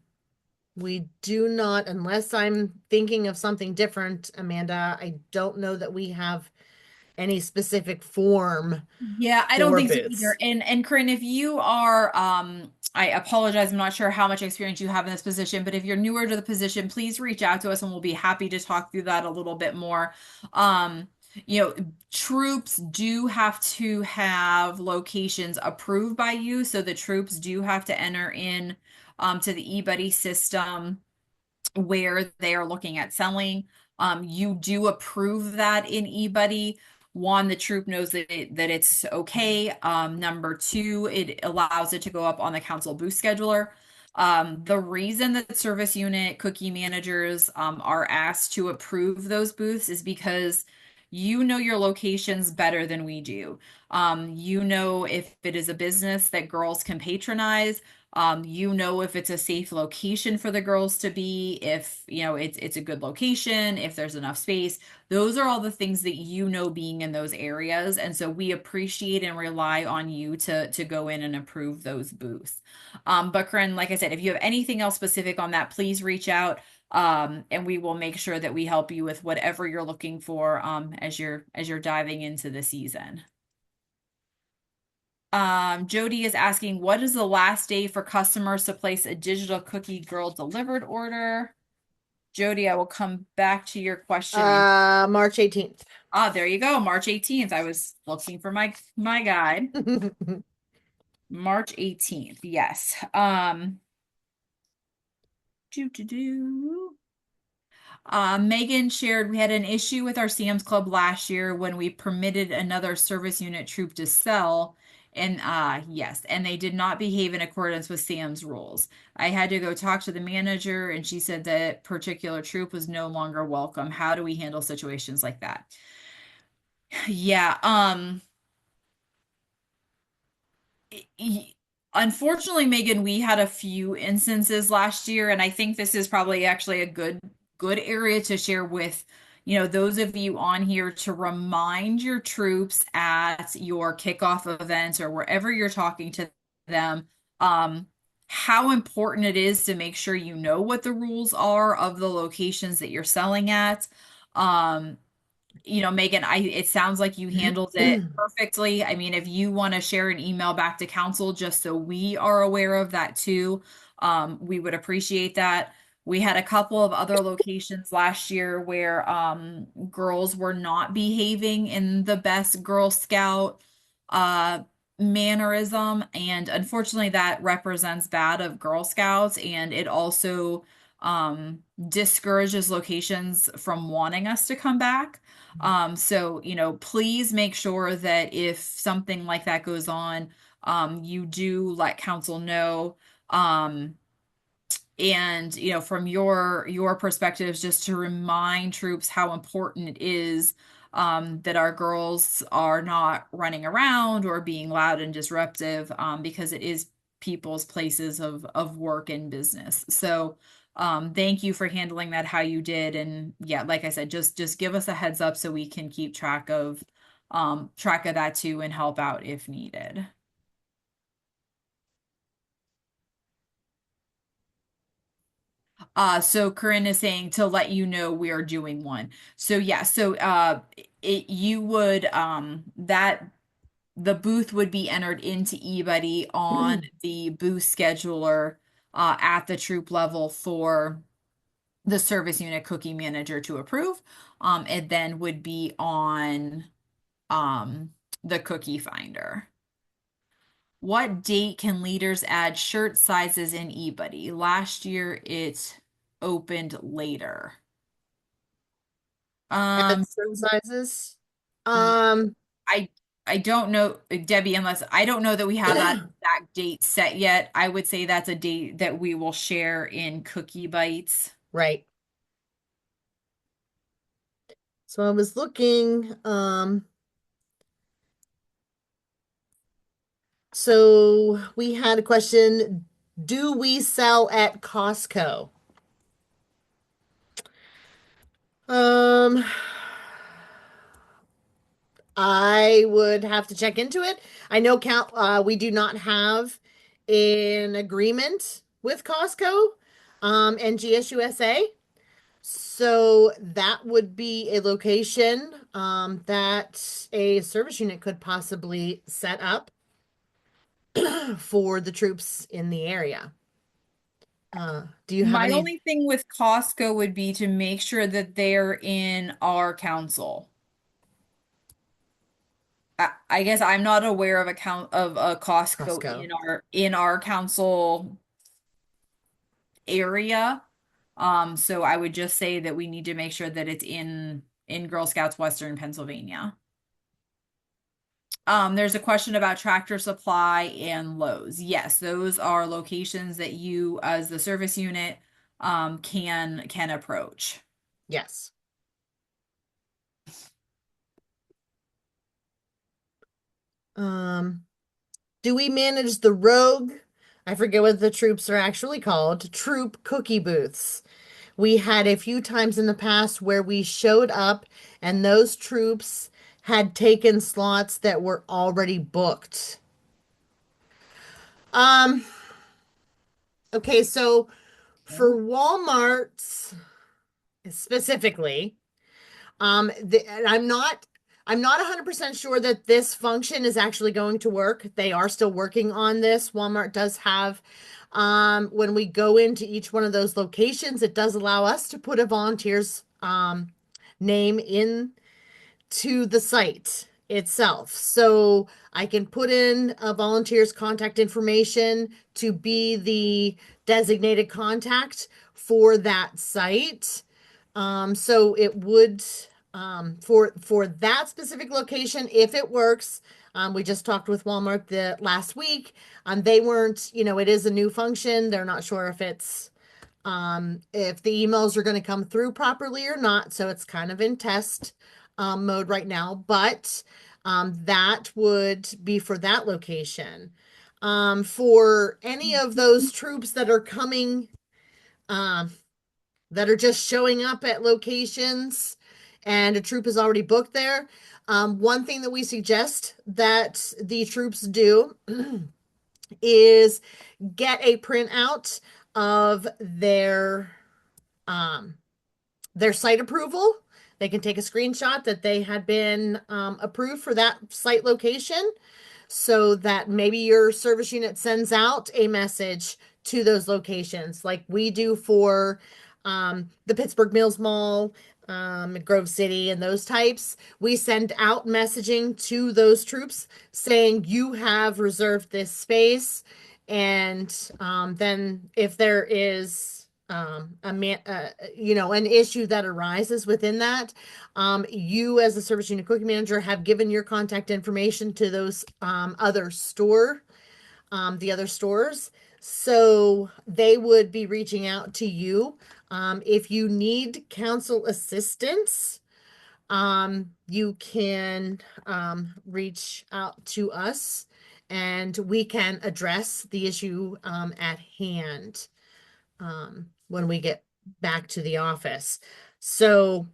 we do not, unless I'm thinking of something different, Amanda. I don't know that we have any specific form Yeah, I don't for think so either. booths. And Corinne, if you are I apologize, I'm not sure how much experience you have in this position, but if you're newer to the position, please reach out to us and we'll be happy to talk through that a little bit more. Um, you know, troops do have to have locations approved by you, so the troops do have to enter in to the eBuddy system where they are looking at selling. You do approve that in eBuddy. One, the troop knows that it's okay. Number two, it allows it to go up on the council booth scheduler. The reason that service unit cookie managers are asked to approve those booths is because you know your locations better than we do. You know if it is a business that girls can patronize. You know if it's a safe location for the girls to be, if you know it's a good location, if there's enough space. Those are all the things that you know being in those areas, and so we appreciate and rely on you to go in and approve those booths. But Corinne, like I said, if you have anything else specific on that, please reach out. And we will make sure that we help you with whatever you're looking for as you're diving into the season. Jody is asking, what is the last day for customers to place a digital cookie girl delivered order? Jody, I will come back to your question. March 18th. There you go, March 18th. I was looking for my guide. March 18th. Yes. Do do do. Megan shared we had an issue with our Sam's Club last year when we permitted another service unit troop to sell. And yes, and they did not behave in accordance with Sam's rules. I had to go talk to the manager, and she said that particular troop was no longer welcome. How do we handle situations like that? Yeah, unfortunately, Megan, we had a few instances last year, and I think this is probably actually a good area to share with, those of you on here to remind your troops at your kickoff events or wherever you're talking to them, how important it is to make sure you know what the rules are of the locations that you're selling at. Um, Megan, it sounds like you handled it perfectly. I mean, if you want to share an email back to council just so we are aware of that too, we would appreciate that. We had a couple of other locations last year where girls were not behaving in the best Girl Scout uh mannerism, and unfortunately that represents bad of Girl Scouts, and it also discourages locations from wanting us to come back. So, please make sure that if something like that goes on, you do let council know. Um, and, from your perspectives, just to remind troops how important it is that our girls are not running around or being loud and disruptive, because it is people's places of work and business. So, thank you for handling that how you did. And yeah, like I said, just give us a heads up so we can keep track of that too and help out if needed. So Corinne is saying to let you know we are doing one. So yeah, so you would that the booth would be entered into eBuddy on the booth scheduler at the troop level for the service unit cookie manager to approve. It then would be on um the cookie finder. What date can leaders add shirt sizes in eBuddy? Last year it opened later. At Um, certain sizes. y- Um, I I don't know, Debbie, unless I don't know that we have that exact date set yet. I would say that's a date that we will share in Cookie Bites. right. So I was looking, so we had a question, do we sell at Costco? Um, I would have to check into it. I know we do not have an agreement with Costco, and GSUSA. So that would be a location that a service unit could possibly set up for the troops in the area. Do you have My any? only thing with Costco would be to make sure that they're in our council. I guess I'm not aware of a Costco Costco. in our council area. So I would just say that we need to make sure that it's in Girl Scouts Western Pennsylvania. There's a question about Tractor Supply and Lowe's. Yes, those are locations that you, as the service unit, can approach. Yes. Um, do we manage the rogue? I forget what the troops are actually called. Troop cookie booths. We had a few times in the past where we showed up and those troops had taken slots that were already booked. Um, okay, so for Walmart specifically, and I'm not 100% sure that this function is actually going to work. They are still working on this. Walmart does have when we go into each one of those locations, it does allow us to put a volunteer's name in to the site itself. So I can put in a volunteer's contact information to be the designated contact for that site. So it would for that specific location, if it works. We just talked with Walmart the last week. They weren't, it is a new function. They're not sure if the emails are going to come through properly or not. So it's kind of in test mode right now, but that would be for that location. For any of those troops that are coming, um, that are just showing up at locations and a troop is already booked there, one thing that we suggest that the troops do is get a printout of um, their site approval. They can take a screenshot that they had been approved for that site location so that maybe your service unit sends out a message to those locations like we do for the Pittsburgh Mills Mall, Grove City, and those types. We send out messaging to those troops saying you have reserved this space. And then if there is an issue that arises within that, you as a service unit cookie manager have given your contact information to those the other stores. So they would be reaching out to you. If you need council assistance, you can reach out to us and we can address the issue at hand when we get back to the office. So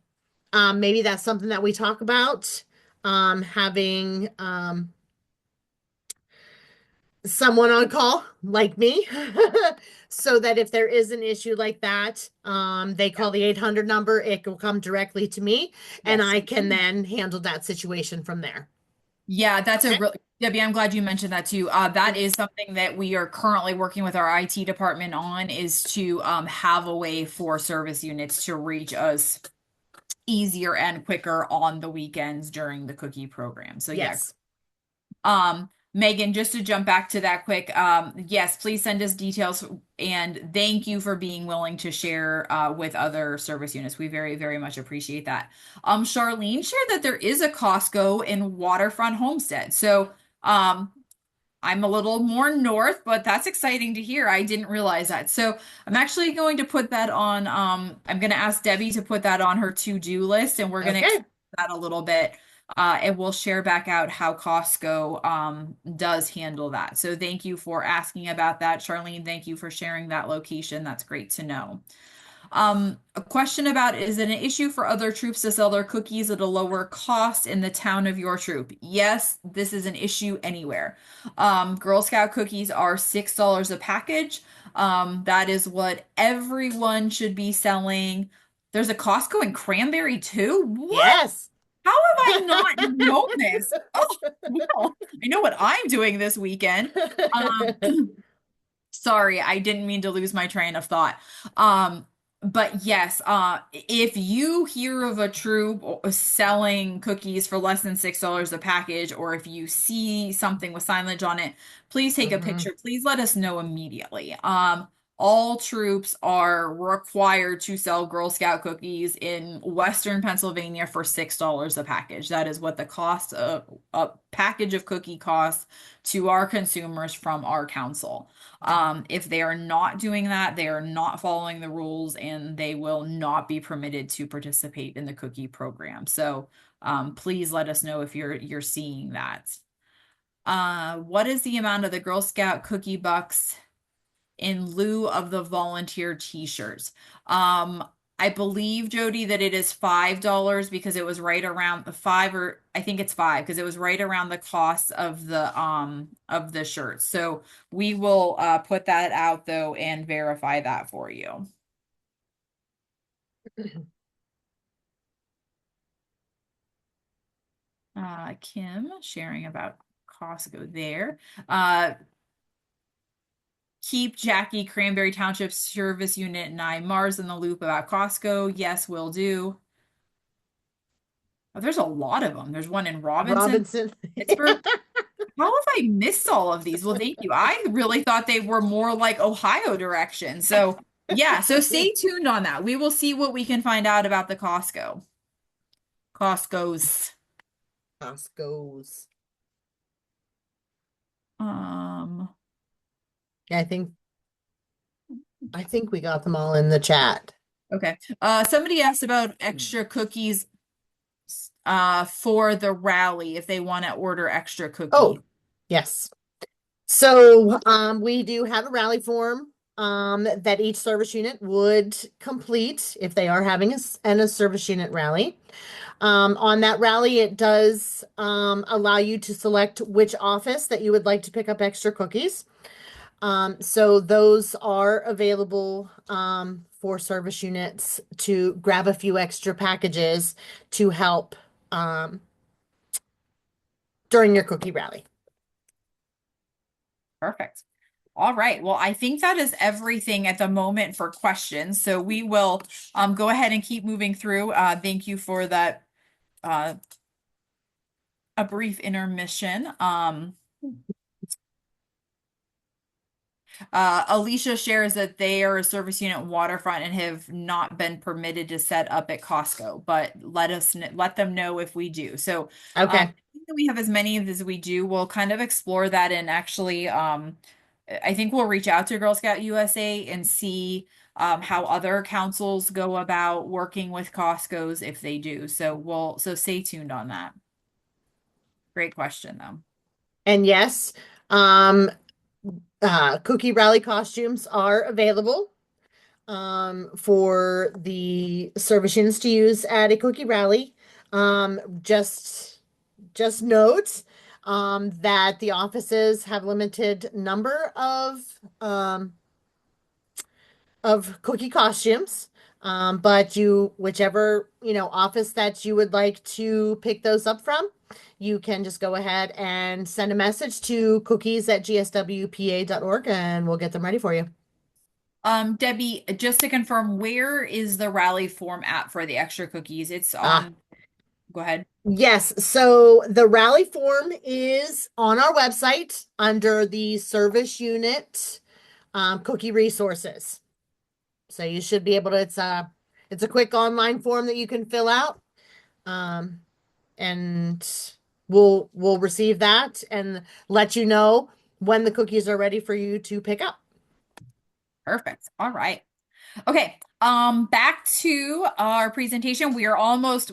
maybe that's something that we talk about, having someone on call like me so that if there is an issue like that, they call the 800 number, it will come directly to me and Yes. I can then handle that situation from there. Yeah, that's a Okay. real Debbie, I'm glad you mentioned that too. That is something that we are currently working with our IT department on is to have a way for service units to reach us easier and quicker on the weekends during the cookie program. So yeah, Yes. Megan, just to jump back to that quick, yes, please send us details and thank you for being willing to share with other service units. We very, very much appreciate that. Charlene shared that there is a Costco in Waterfront Homestead. So I'm a little more north, but that's exciting to hear. I didn't realize that. So I'm actually going to put that on, I'm going to ask Debbie to put that on her to-do list and we're going to Okay. explore that a little bit. And we'll share back out how Costco does handle that. So thank you for asking about that, Charlene. Thank you for sharing that location. That's great to know. A question about, is it an issue for other troops to sell their cookies at a lower cost in the town of your troop? Yes, this is an issue anywhere. Girl Scout cookies are $6 a package. That is what everyone should be selling There's a Costco in Cranberry too? What? Yes. How have I not known this? Oh, well, I know what I'm doing this weekend. Um, Sorry, I didn't mean to lose my train of thought. Um, but yes, if you hear of a troop selling cookies for less than $6 a package, or if you see something with signage on it, please take a Hmm. picture. Please let us know immediately. All troops are required to sell Girl Scout cookies in Western Pennsylvania for $6 a package. That is what the cost of a package of cookie costs to our consumers from our council. If they are not doing that, they are not following the rules and they will not be permitted to participate in the cookie program. So please let us know if you're seeing that. What is the amount of the Girl Scout cookie bucks in lieu of the volunteer t-shirts? Um, I believe, Jody, that it is $5 because it was right around the five, or I think it's five because it was right around the cost of the shirts. So we will put that out though and verify that for you. Kim sharing about Costco there. Keep Jackie Cranberry Township Service Unit 9 Mars in the loop about Costco. Yes, will do. Oh, there's a lot of them. There's one in Robinson, Robinson. Pittsburgh. How have I missed all of these? Well, thank you. I really thought they were more like Ohio direction. So, yeah, so stay tuned on that. We will see what we can find out about the Costco. Costco's. Costco's. Um, Yeah, I think we got them all in the chat. okay. Somebody asked about extra cookies for the rally if they want to order extra cookies. Oh, yes. So we do have a rally form that each service unit would complete if they are having a service unit rally. On that rally, it does allow you to select which office that you would like to pick up extra cookies. So those are available for service units to grab a few extra packages to help during your cookie rally. Perfect. All right. Well, I think that is everything at the moment for questions. So we will go ahead and keep moving through. Thank you for that a brief intermission. Alicia shares that they are a service unit waterfront and have not been permitted to set up at Costco, but let them know if we do. So Okay. I think that we have as many of as we do. We'll kind of explore that and actually I think we'll reach out to Girl Scout USA and see how other councils go about working with Costco's if they do. So stay tuned on that. Great question though. And yes, um, cookie rally costumes are available for the service units to use at a cookie rally. Just note that the offices have limited number of cookie costumes. But whichever, office that you would like to pick those up from, you can just go ahead and send a message to cookies@gswpa.org and we'll get them ready for you. Debbie, just to confirm, where is the rally form at for the extra cookies? It's Ah, on, go ahead. yes. So the rally form is on our website under the service unit cookie resources. So you should be able to, it's a quick online form that you can fill out. Um, and we'll receive that and let you know when the cookies are ready for you to pick up. Perfect. All right. Okay. Back to our presentation. We're almost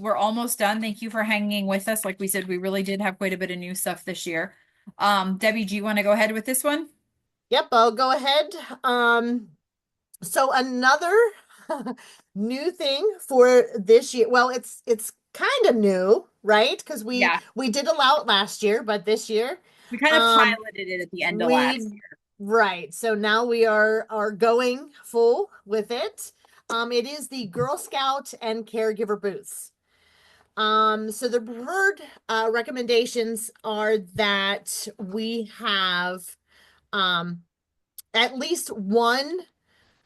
done. Thank you for hanging with us. Like we said, we really did have quite a bit of new stuff this year. Debbie, do you want to go ahead with this one? Yep, I'll go ahead. So another new thing for this year. Well, it's kind of new, right? Because we Yeah. we did allow it last year, but this year, We kind of um, piloted it at the end of last we year. right. So now we are going full with it. It is the Girl Scout and Caregiver booths. So the preferred recommendations are that we have at least one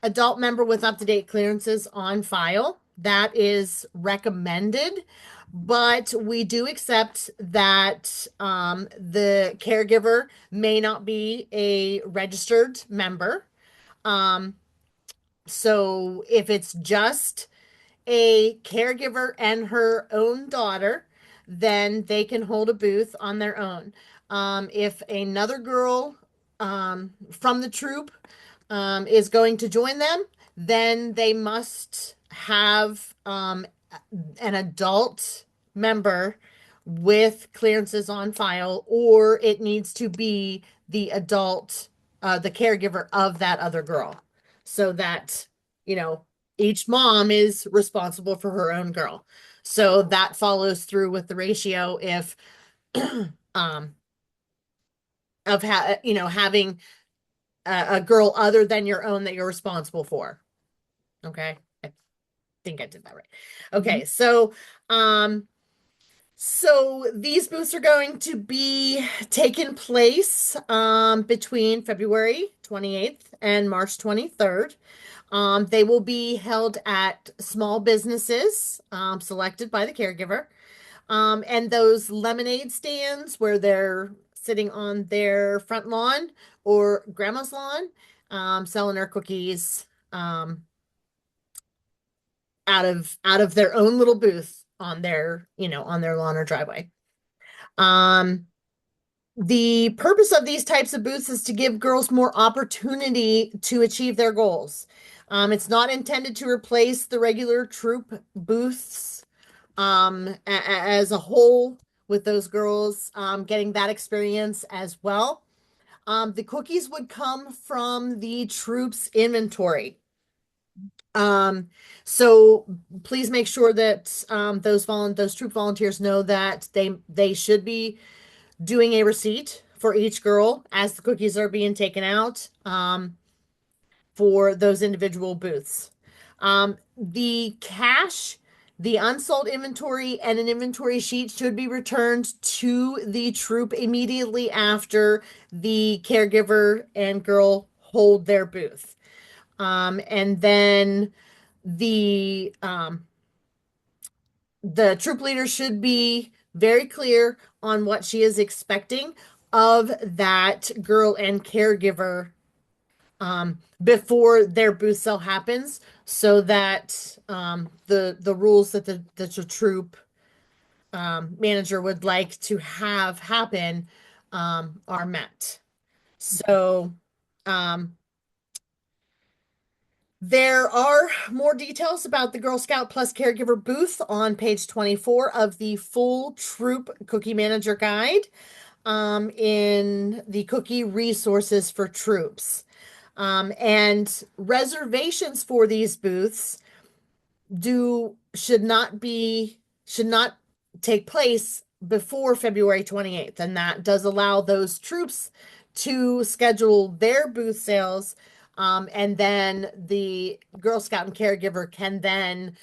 adult member with up-to-date clearances on file. That is recommended, but we do accept that the caregiver may not be a registered member. Um, so if it's just a caregiver and her own daughter, then they can hold a booth on their own. If another girl from the troop is going to join them, then they must have an adult member with clearances on file, or it needs to be the adult, the caregiver of that other girl, so that, you know, each mom is responsible for her own girl. So that follows through with the ratio if um of having a girl other than your own that you're responsible for. Okay. I think I did that right. Okay, so these booths are going to be taking place between February 28th and March 23rd. They will be held at small businesses selected by the caregiver. And those lemonade stands where they're sitting on their front lawn or grandma's lawn, selling their cookies out of their own little booth on their lawn or driveway. Um, the purpose of these types of booths is to give girls more opportunity to achieve their goals. It's not intended to replace the regular troop booths as a whole, with those girls getting that experience as well. The cookies would come from the troops inventory. So please make sure that those troop volunteers know that they should be doing a receipt for each girl as the cookies are being taken out for those individual booths. The cash, the unsold inventory, and an inventory sheet should be returned to the troop immediately after the caregiver and girl hold their booth. And then the troop leader should be very clear on what she is expecting of that girl and caregiver before their booth sale happens, so that the rules that the troop manager would like to have happen are met. So there are more details about the Girl Scout Plus Caregiver booth on page 24 of the full troop cookie manager guide in the cookie resources for troops. And reservations for these booths should not take place before February 28th. And that does allow those troops to schedule their booth sales. And then the Girl Scout and caregiver can then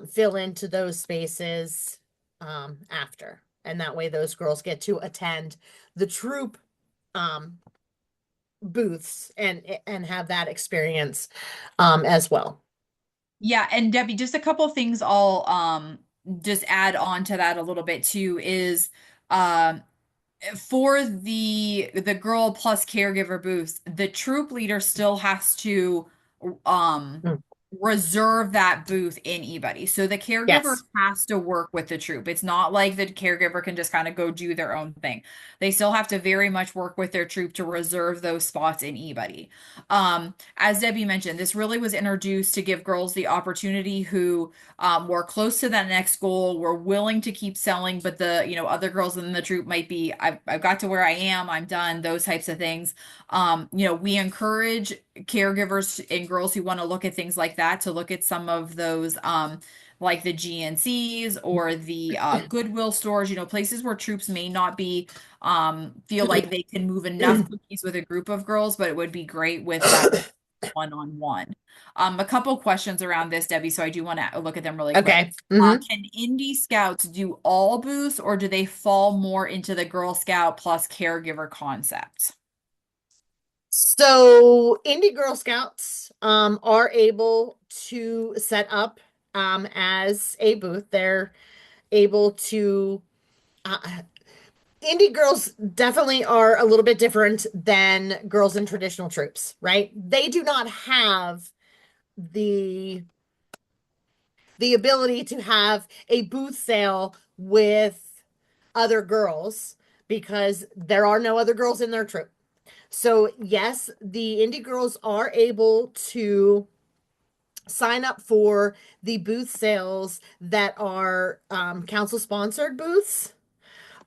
fill into those spaces after. And that way those girls get to attend the troop booths and have that experience as well. Yeah, and Debbie, just a couple of things I'll just add on to that a little bit too is um for the girl plus caregiver booths, the troop leader still has to um Mm. reserve that booth in eBuddy. So the caregiver Yes. has to work with the troop. It's not like the caregiver can just kind of go do their own thing. They still have to very much work with their troop to reserve those spots in eBuddy. As Debbie mentioned, this really was introduced to give girls the opportunity who were close to that next goal, were willing to keep selling, but other girls in the troop might be, I've got to where I am, I'm done, those types of things. We encourage caregivers and girls who want to look at things like that to look at some of those like the GNCs or the Goodwill stores, places where troops may not be feel like they can move enough cookies with a group of girls, but it would be great with that one-on-one. A couple questions around this, Debbie, so I do want to look at them really quick. Okay. Hmm. Can indie scouts do all booths, or do they fall more into the Girl Scout plus caregiver concept? So indie Girl Scouts are able to set up as a booth. They're able to uh, indie girls definitely are a little bit different than girls in traditional troops, right? They do not have the the ability to have a booth sale with other girls because there are no other girls in their troop. So, yes, the indie girls are able to sign up for the booth sales that are council sponsored booths.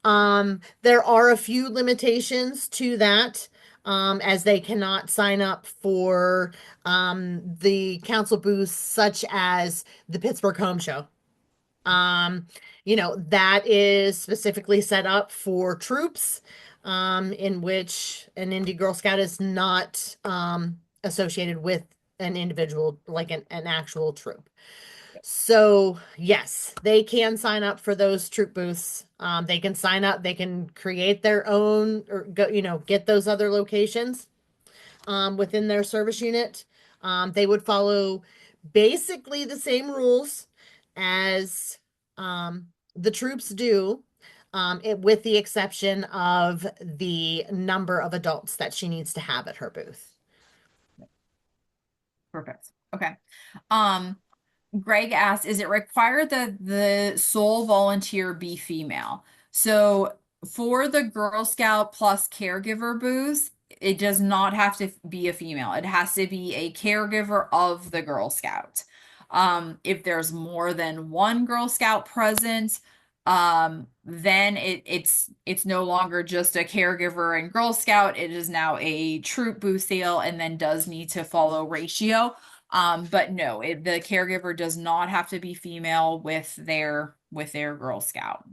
There are a few limitations to that, as they cannot sign up for the council booths, such as the Pittsburgh Home Show. Um, that is specifically set up for troops, in which an indie Girl Scout is not associated with an individual, like an actual troop. So, yes, they can sign up for those troop booths. They can sign up, they can create their own or go, get those other locations within their service unit. They would follow basically the same rules as the troops do, with the exception of the number of adults that she needs to have at her booth. Perfect. Okay. Um, Greg asked, is it required that the sole volunteer be female? So for the Girl Scout plus caregiver booths, it does not have to be a female. It has to be a caregiver of the Girl Scout. If there's more than one Girl Scout present, then it's no longer just a caregiver and Girl Scout. It is now a troop booth sale and then does need to follow ratio. But no, the caregiver does not have to be female with their Girl Scout.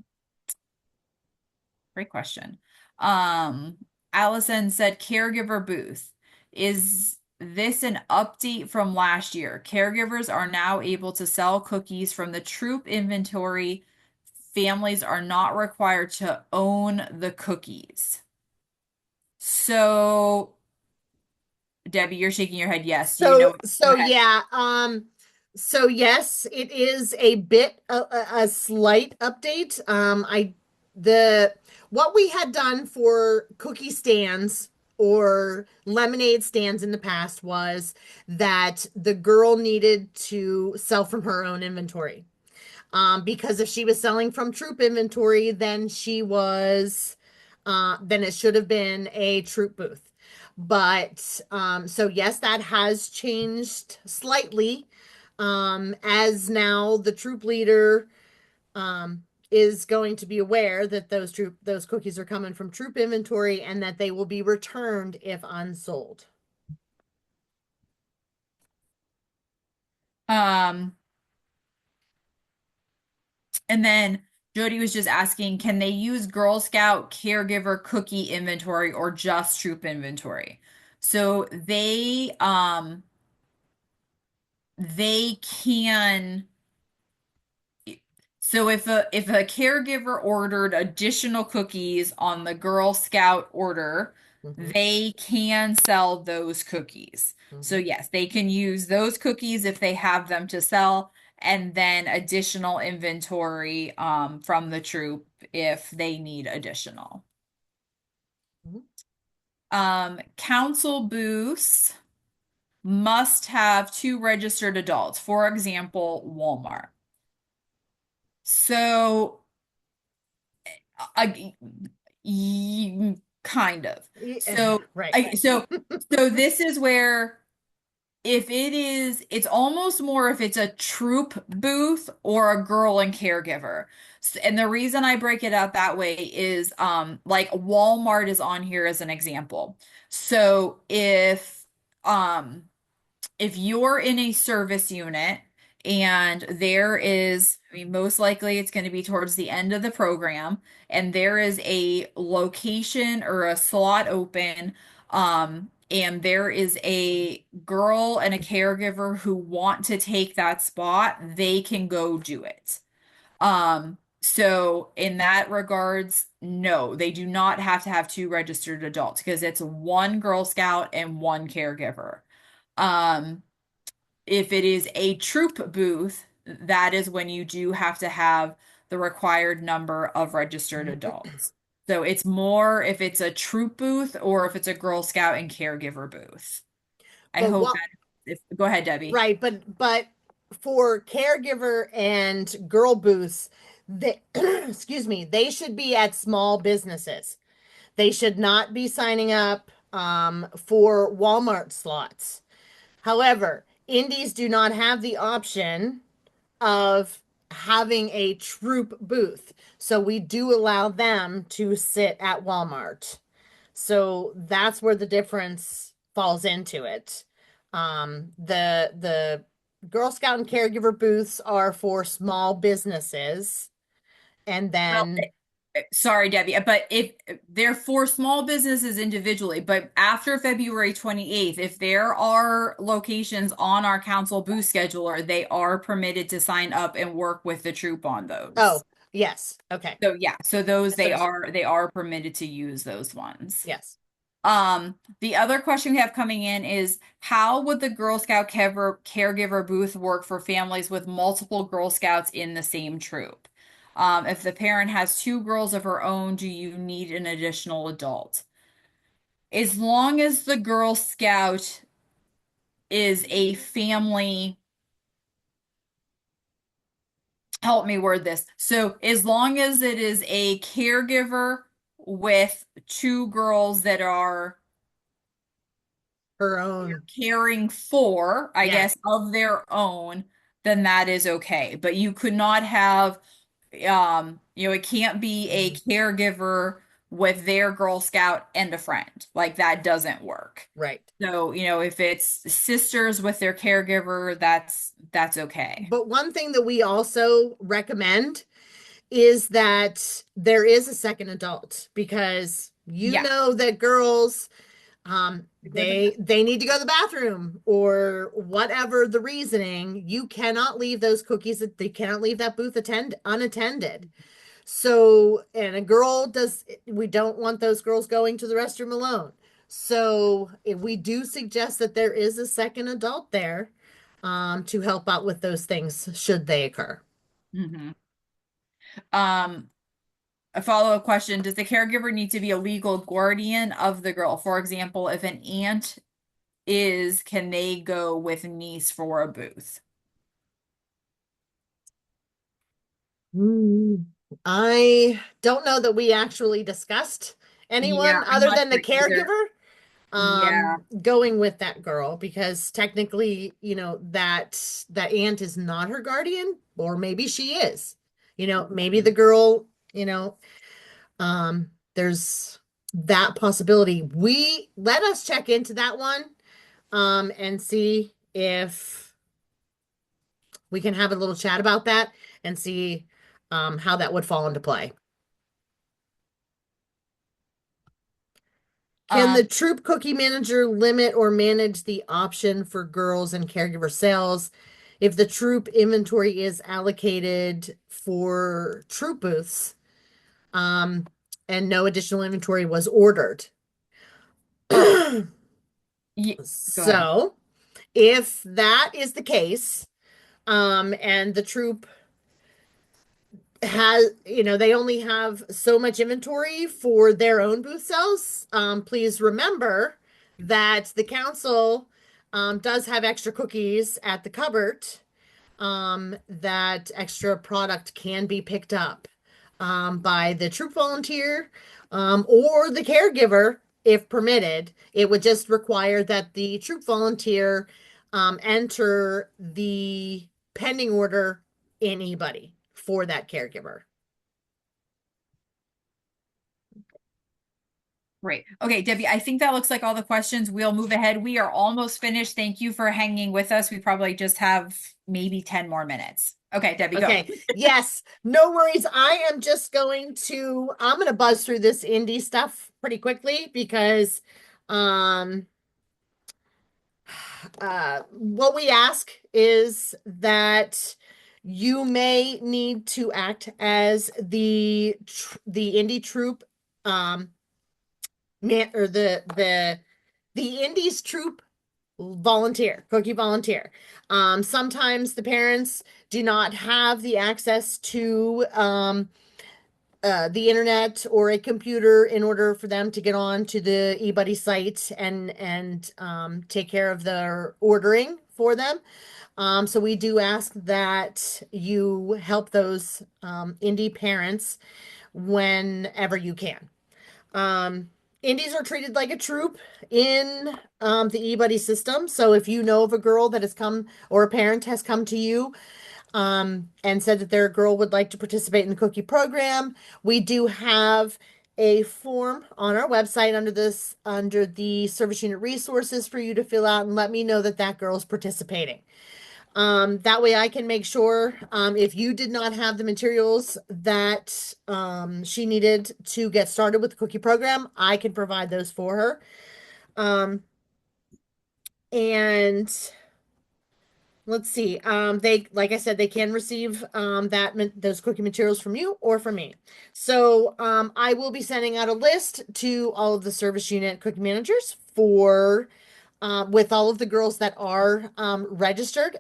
Great question. Allison said caregiver booth. Is this an update from last year? Caregivers are now able to sell cookies from the troop inventory. Families are not required to own the cookies. So, Debbie, you're shaking your head. Yes. Do you know? Go ahead. Yeah, so yes, it is a bit a slight update. I the what we had done for cookie stands or lemonade stands in the past was that the girl needed to sell from her own inventory. Because if she was selling from troop inventory, then then it should have been a troop booth. But so yes, that has changed slightly. As now the troop leader is going to be aware that those cookies are coming from troop inventory and that they will be returned if unsold. Um, And then Jody was just asking, can they use Girl Scout caregiver cookie inventory or just troop inventory? So they can, so if a caregiver ordered additional cookies on the Girl Scout order, Mhm, they can sell those cookies. So mhm. yes, they can use those cookies if they have them to sell, and then additional inventory from the troop if they need additional. Mhm. Council booths must have two registered adults, for example, Walmart. So I, kind of. So Right. I so so this is where if it's almost more if it's a troop booth or a girl and caregiver. And the reason I break it out that way is like Walmart is on here as an example. So if you're in a service unit and there is, I mean, most likely it's going to be towards the end of the program, and there is a location or a slot open and there is a girl and a caregiver who want to take that spot, they can go do it. So in that regards, no, they do not have to have two registered adults because it's one Girl Scout and one caregiver. Um, if it is a troop booth, that is when you do have to have the required number of registered adults. So it's more if it's a troop booth or if it's a Girl Scout and caregiver booth. I But hope what, that if go ahead, Debbie. right, but for caregiver and girl booths, they excuse me, they should be at small businesses. They should not be signing up for Walmart slots. However, indies do not have the option of having a troop booth. So we do allow them to sit at Walmart. So that's where the difference falls into it. The Girl Scout and caregiver booths are for small businesses, and Well, then sorry, Debbie, but if they're for small businesses individually, but after February 28th, if there are locations on our council booth scheduler, they are permitted to sign up and work with the troop on oh those. yes, okay, So yeah, so those that's what they are permitted to use those ones. yes. The other question we have coming in is how would the Girl Scout caregiver booth work for families with multiple Girl Scouts in the same troop? If the parent has two girls of her own, do you need an additional adult? As long as the Girl Scout is a family, help me word this. So as long as it is a caregiver with two girls that are Her own, caring for, I yes, guess, of their own, then that is okay. But you could not have, it can't be a caregiver with their Girl Scout and a friend. Like that doesn't work. right. So, if it's sisters with their caregiver, that's okay. But one thing that we also recommend is that there is a second adult because you Yeah. know that girls they need to go to the bathroom or whatever the reasoning, you cannot leave those cookies, they cannot leave that booth unattended. So, and a girl does, we don't want those girls going to the restroom alone. So, if we do suggest that there is a second adult there to help out with those things should they occur. hmm Um, a follow-up question, does the caregiver need to be a legal guardian of the girl? For example, if an aunt can they go with niece for a booth? Hmm. I don't know that we actually discussed Yeah, anyone I'm other not than the sure either. caregiver Yeah. going with that girl because technically, that aunt is not her guardian, or maybe she is. Maybe the girl, there's that possibility. We let us check into that one and see if we can have a little chat about that and see how that would fall into play. Can the Um, troop cookie manager limit or manage the option for girls and caregiver sales if the troop inventory is allocated for troop booths, um, and no additional inventory was ordered? yeah, go ahead. So, if that is the case, and the troop has, they only have so much inventory for their own booth sales, please remember that the council does have extra cookies at the cupboard, that extra product can be picked up by the troop volunteer or the caregiver if permitted. It would just require that the troop volunteer enter the pending order anybody for that caregiver. Great. Okay, Debbie, I think that looks like all the questions. We'll move ahead. We are almost finished. Thank you for hanging with us. We probably just have maybe 10 more minutes. Okay, Debbie, go. Okay. Yes, no worries. I'm going to buzz through this indie stuff pretty quickly because um What we ask is that you may need to act as the indie troop, um, man, or the indies troop volunteer, cookie volunteer. Sometimes the parents do not have the access to the internet or a computer in order for them to get on to the eBuddy site and take care of their ordering for them. So we do ask that you help those indie parents whenever you can. Um, Indies are treated like a troop in the eBuddy system. So if you know of a girl that has come or a parent has come to you and said that their girl would like to participate in the cookie program, we do have a form on our website under the service unit resources for you to fill out and let me know that that girl's participating. That way I can make sure, if you did not have the materials that she needed to get started with the cookie program, I can provide those for her. Um, and let's see, like I said, they can receive those cookie materials from you or from me. So I will be sending out a list to all of the service unit cookie managers for with all of the girls that are registered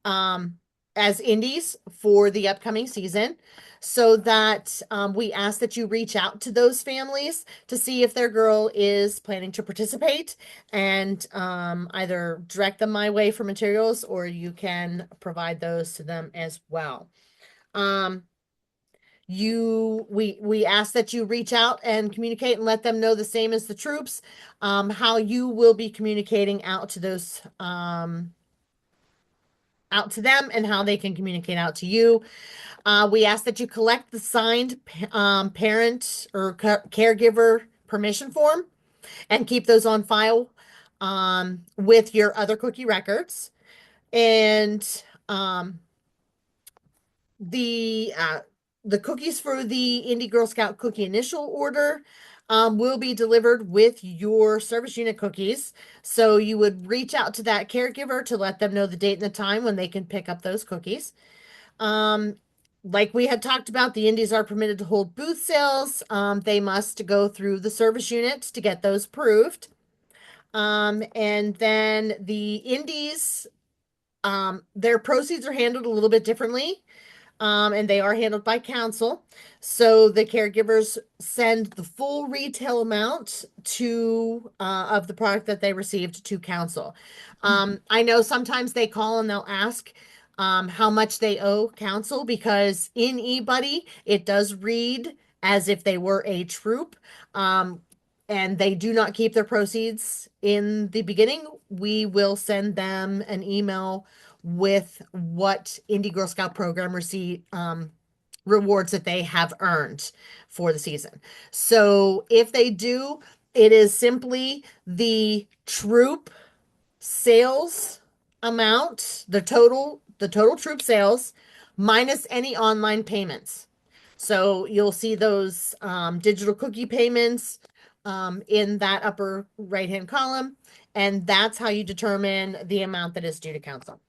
um, as indies for the upcoming season, so that we ask that you reach out to those families to see if their girl is planning to participate and either direct them my way for materials or you can provide those to them as well. Um, we ask that you reach out and communicate and let them know the same as the troops, how you will be communicating out to them and how they can communicate out to you. We ask that you collect the signed parent or caregiver permission form and keep those on file with your other cookie records. And the uh, the cookies for the Indie Girl Scout cookie initial order will be delivered with your service unit cookies. So you would reach out to that caregiver to let them know the date and the time when they can pick up those cookies. Um, like we had talked about, the indies are permitted to hold booth sales. They must go through the service units to get those approved. And then the indies, their proceeds are handled a little bit differently. And they are handled by council. So the caregivers send the full retail amount to of the product that they received to council. I know sometimes they call and they'll ask how much they owe council because in eBuddy it does read as if they were a troop. And they do not keep their proceeds in the beginning. We will send them an email with what Indie Girl Scout program receive rewards that they have earned for the season. So if they do, it is simply the troop sales amount, the total troop sales minus any online payments. So you'll see those digital cookie payments in that upper right-hand column, and that's how you determine the amount that is due to council.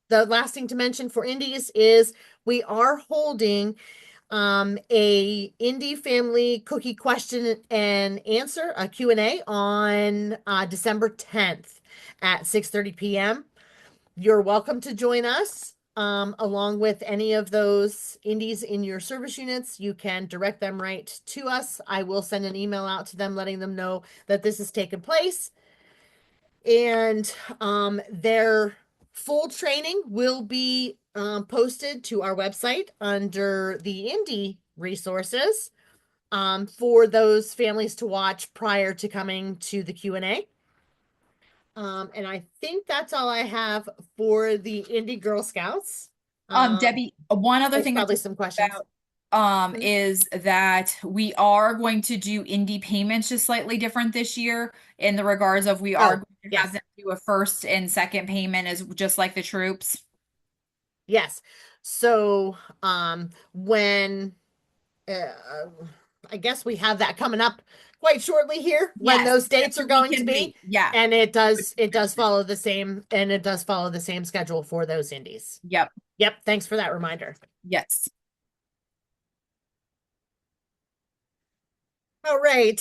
The last thing to mention for indies is we are holding a indie family cookie question and answer, a Q&A on December 10th at 6:30 p.m. You're welcome to join us. Along with any of those indies in your service units, you can direct them right to us. I will send an email out to them letting them know that this has taken place. And their full training will be posted to our website under the indie resources for those families to watch prior to coming to the Q&A. And I think that's all I have for the Indie Girl Scouts. Debbie, one other There's thing probably some questions. Mhm. is that we are going to do indie payments just slightly different this year in the regards of we are Oh, going to have yes. them do a first and second payment as just like the troops. Yes. So, when uh, I guess we have that coming up quite shortly here when Yes, those yes, dates are so we going to can be. wait. Yeah. And it does follow the same, and it does follow the same schedule for those indies. Yep. Yep, thanks for that reminder. Yes. All right.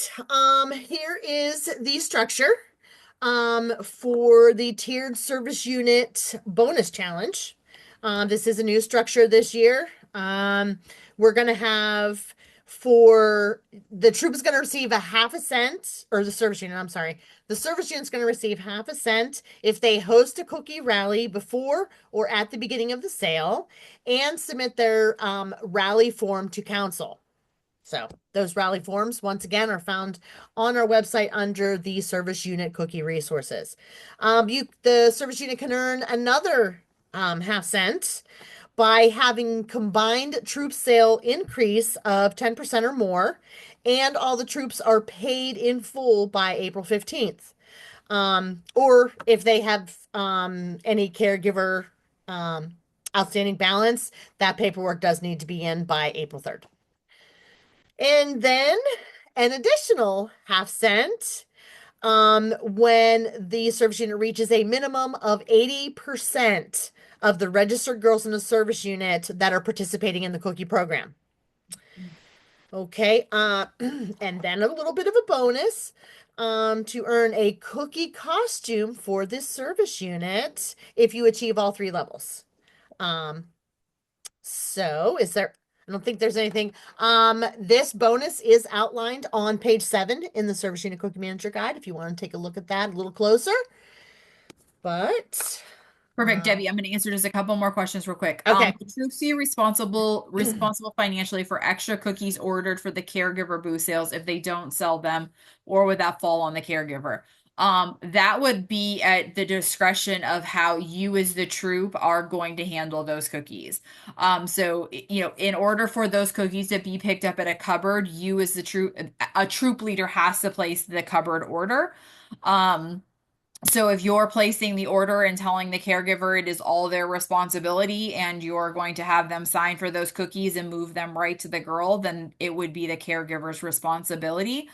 Here is the structure for the tiered service unit bonus challenge. This is a new structure this year. We're gonna have for the troop is gonna receive a half a cent, or the service unit, I'm sorry. The service unit's gonna receive half a cent if they host a cookie rally before or at the beginning of the sale and submit their rally form to council. So those rally forms, once again, are found on our website under the service unit cookie resources. The service unit can earn another half cent by having combined troop sale increase of 10% or more, and all the troops are paid in full by April 15th. Or if they have any caregiver outstanding balance, that paperwork does need to be in by April 3rd. And then an additional half cent when the service unit reaches a minimum of 80% of the registered girls in the service unit that are participating in the cookie program. Okay, and then a little bit of a bonus to earn a cookie costume for this service unit if you achieve all three levels. So is there, I don't think there's anything. This bonus is outlined on page 7 in the Service Unit Cookie Manager Guide if you want to take a look at that a little closer. But Perfect, Debbie. I'm going to answer just a couple more questions real quick. okay. The troops be responsible financially for extra cookies ordered for the caregiver booth sales if they don't sell them, or would that fall on the caregiver? That would be at the discretion of how you as the troop are going to handle those cookies. So in order for those cookies to be picked up at a cupboard, you as a troop leader has to place the cupboard order. So if you're placing the order and telling the caregiver it is all their responsibility and you're going to have them sign for those cookies and move them right to the girl, then it would be the caregiver's responsibility.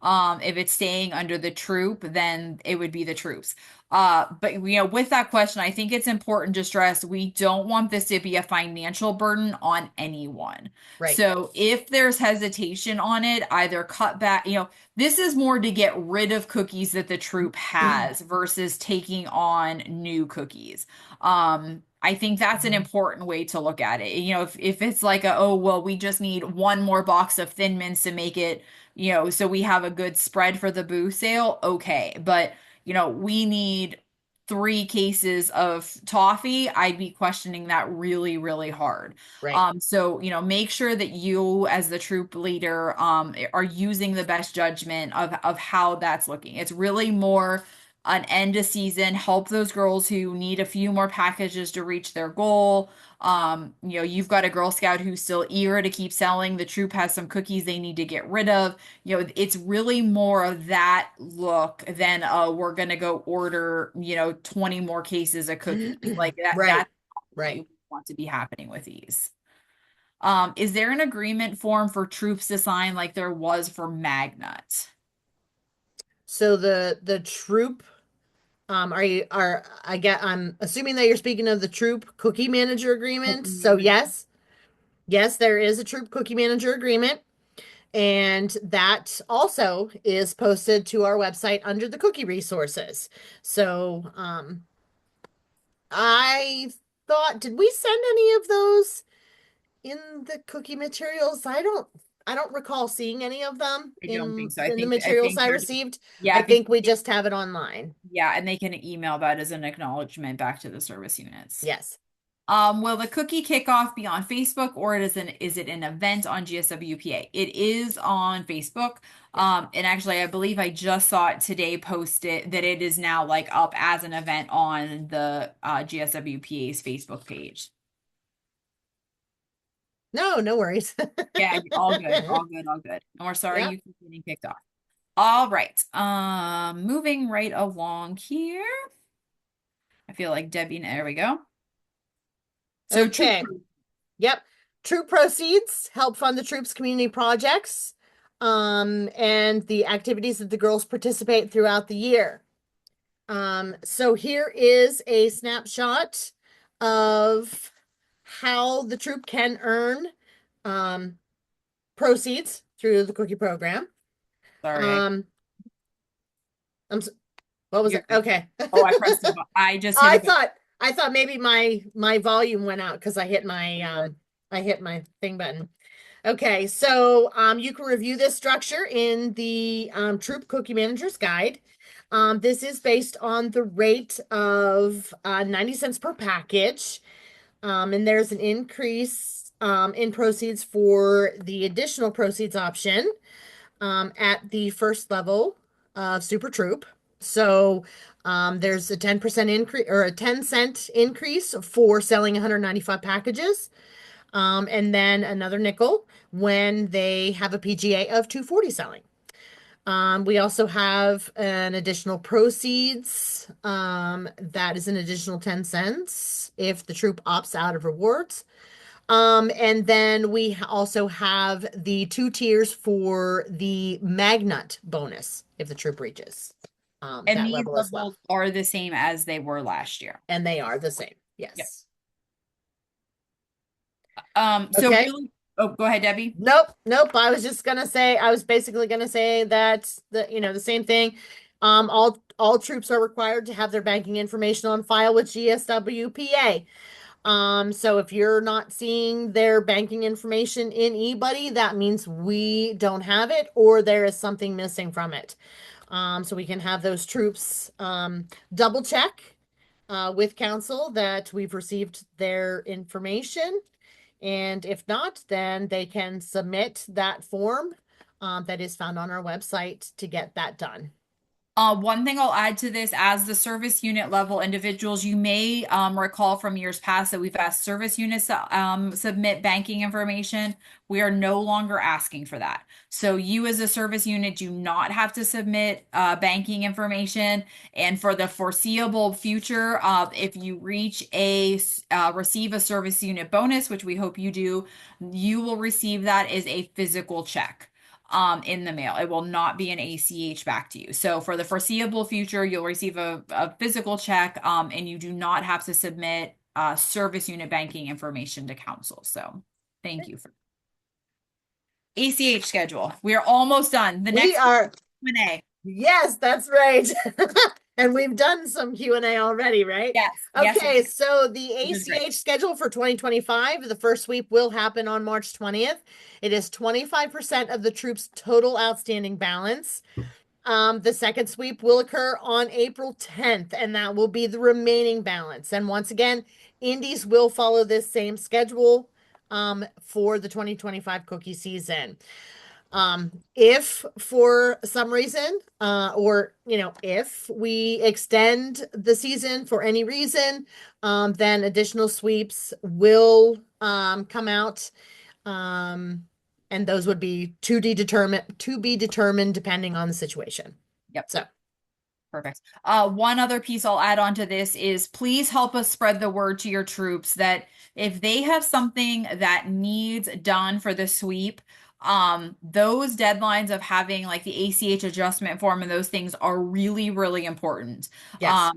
If it's staying under the troop, then it would be the troops. But with that question, I think it's important to stress we don't want this to be a financial burden on anyone. Right. So if there's hesitation on it, either cut back, this is more to get rid of cookies that the troop has versus taking on new cookies. I think that's an important way to look at it. If it's like oh, well, we just need one more box of Thin Mints to make it, so we have a good spread for the booth sale. Okay. But, we need 3 cases of toffee. I'd be questioning that really, really hard. Right. So, make sure that you as the troop leader, are using the best judgment of how that's looking. It's really more an end of season, help those girls who need a few more packages to reach their goal. You've got a Girl Scout who's still eager to keep selling. The troop has some cookies they need to get rid of. It's really more of that look than we're gonna go order, 20 more cases of cookies. Like that, Right. that's Right. what you want to be happening with these. Is there an agreement form for troops to sign like there was for Magnut? So the troop I'm assuming that you're speaking of the troop cookie manager agreement. So yes, there is a troop cookie manager agreement. And that also is posted to our website under the cookie resources. So I thought, did we send any of those in the cookie materials? I don't recall seeing any of them I don't think so. in the I materials think I they're just, received. yeah, I I think think we just have it online. yeah, and they can email that as an acknowledgement back to the service units. Yes. Will the cookie kickoff be on Facebook or is it an event on GSWPA? It is on Facebook. And actually I believe I just saw it today posted that it is now like up as an event on the GSWPA's Facebook page. No, no worries. Yeah, all good, all good, all good. And we're sorry Yep. you keep getting kicked off. All right. Moving right along here. I feel like Debbie, there we go. So troop. Okay. Yep. Troop proceeds help fund the troops' community projects. and the activities that the girls participate throughout the year. So here is a snapshot of how the troop can earn proceeds through the cookie program. Sorry. Um, what was You're it? good. Okay. Oh, I pressed it. I just hit I a button. thought I thought maybe my volume went out because I hit my thing button. Okay, so you can review this structure in the Troop Cookie Manager's Guide. This is based on the rate of 90 cents per package. And there's an increase in proceeds for the additional proceeds option at the first level of Super Troop. So there's a 10% increase or a 10-cent increase for selling 195 packages. And then another nickel when they have a PGA of 240 selling. We also have an additional proceeds. That is an additional 10 cents if the troop opts out of rewards. And then we also have the 2 tiers for the Magnut bonus if the troop reaches And that these level as well. levels are the same as they were last year. And they are the same. Yep. Yes. So Okay. really, oh, go ahead, Debbie. Nope, nope. I was basically gonna say that the same thing. All troops are required to have their banking information on file with GSWPA. So if you're not seeing their banking information in eBuddy, that means we don't have it or there is something missing from it. So we can have those troops double check with council that we've received their information. And if not, then they can submit that form that is found on our website to get that done. One thing I'll add to this, as the service unit level individuals, you may recall from years past that we've asked service units to submit banking information. We are no longer asking for that. So you as a service unit do not have to submit banking information. And for the foreseeable future, if you receive a service unit bonus, which we hope you do, you will receive that as a physical check in the mail. It will not be an ACH back to you. So for the foreseeable future, you'll receive a physical check, and you do not have to submit service unit banking information to council. So thank you for ACH schedule. We are almost done. The We next are, Q&A. yes, that's right. And we've done some Q&A already, right? Yes. Okay, Yes. so the This is great. ACH schedule for 2025, the first sweep will happen on March 20th. It is 25% of the troops' total outstanding balance. The second sweep will occur on April 10th, and that will be the remaining balance. And once again, indies will follow this same schedule for the 2025 cookie season. If for some reason, if we extend the season for any reason, then additional sweeps will come out. And those would be to be determined depending on the situation. Yep. So Perfect. One other piece I'll add on to this is please help us spread the word to your troops that if they have something that needs done for the sweep, those deadlines of having like the ACH adjustment form and those things are really, really important. yes.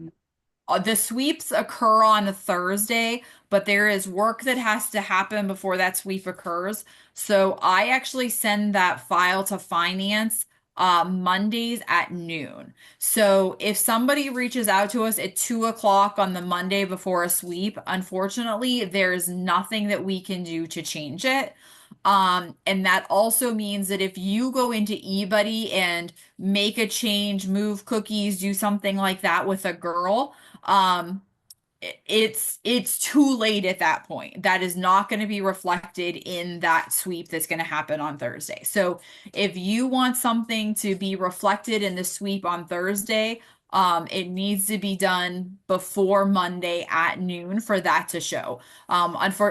The sweeps occur on a Thursday, but there is work that has to happen before that sweep occurs. So I actually send that file to finance Mondays at noon. So if somebody reaches out to us at 2 o'clock on the Monday before a sweep, unfortunately, there's nothing that we can do to change it. And that also means that if you go into eBuddy and make a change, move cookies, do something like that with a girl, it's too late at that point. That is not going to be reflected in that sweep that's going to happen on Thursday. So if you want something to be reflected in the sweep on Thursday, It needs to be done before Monday at noon for that to show.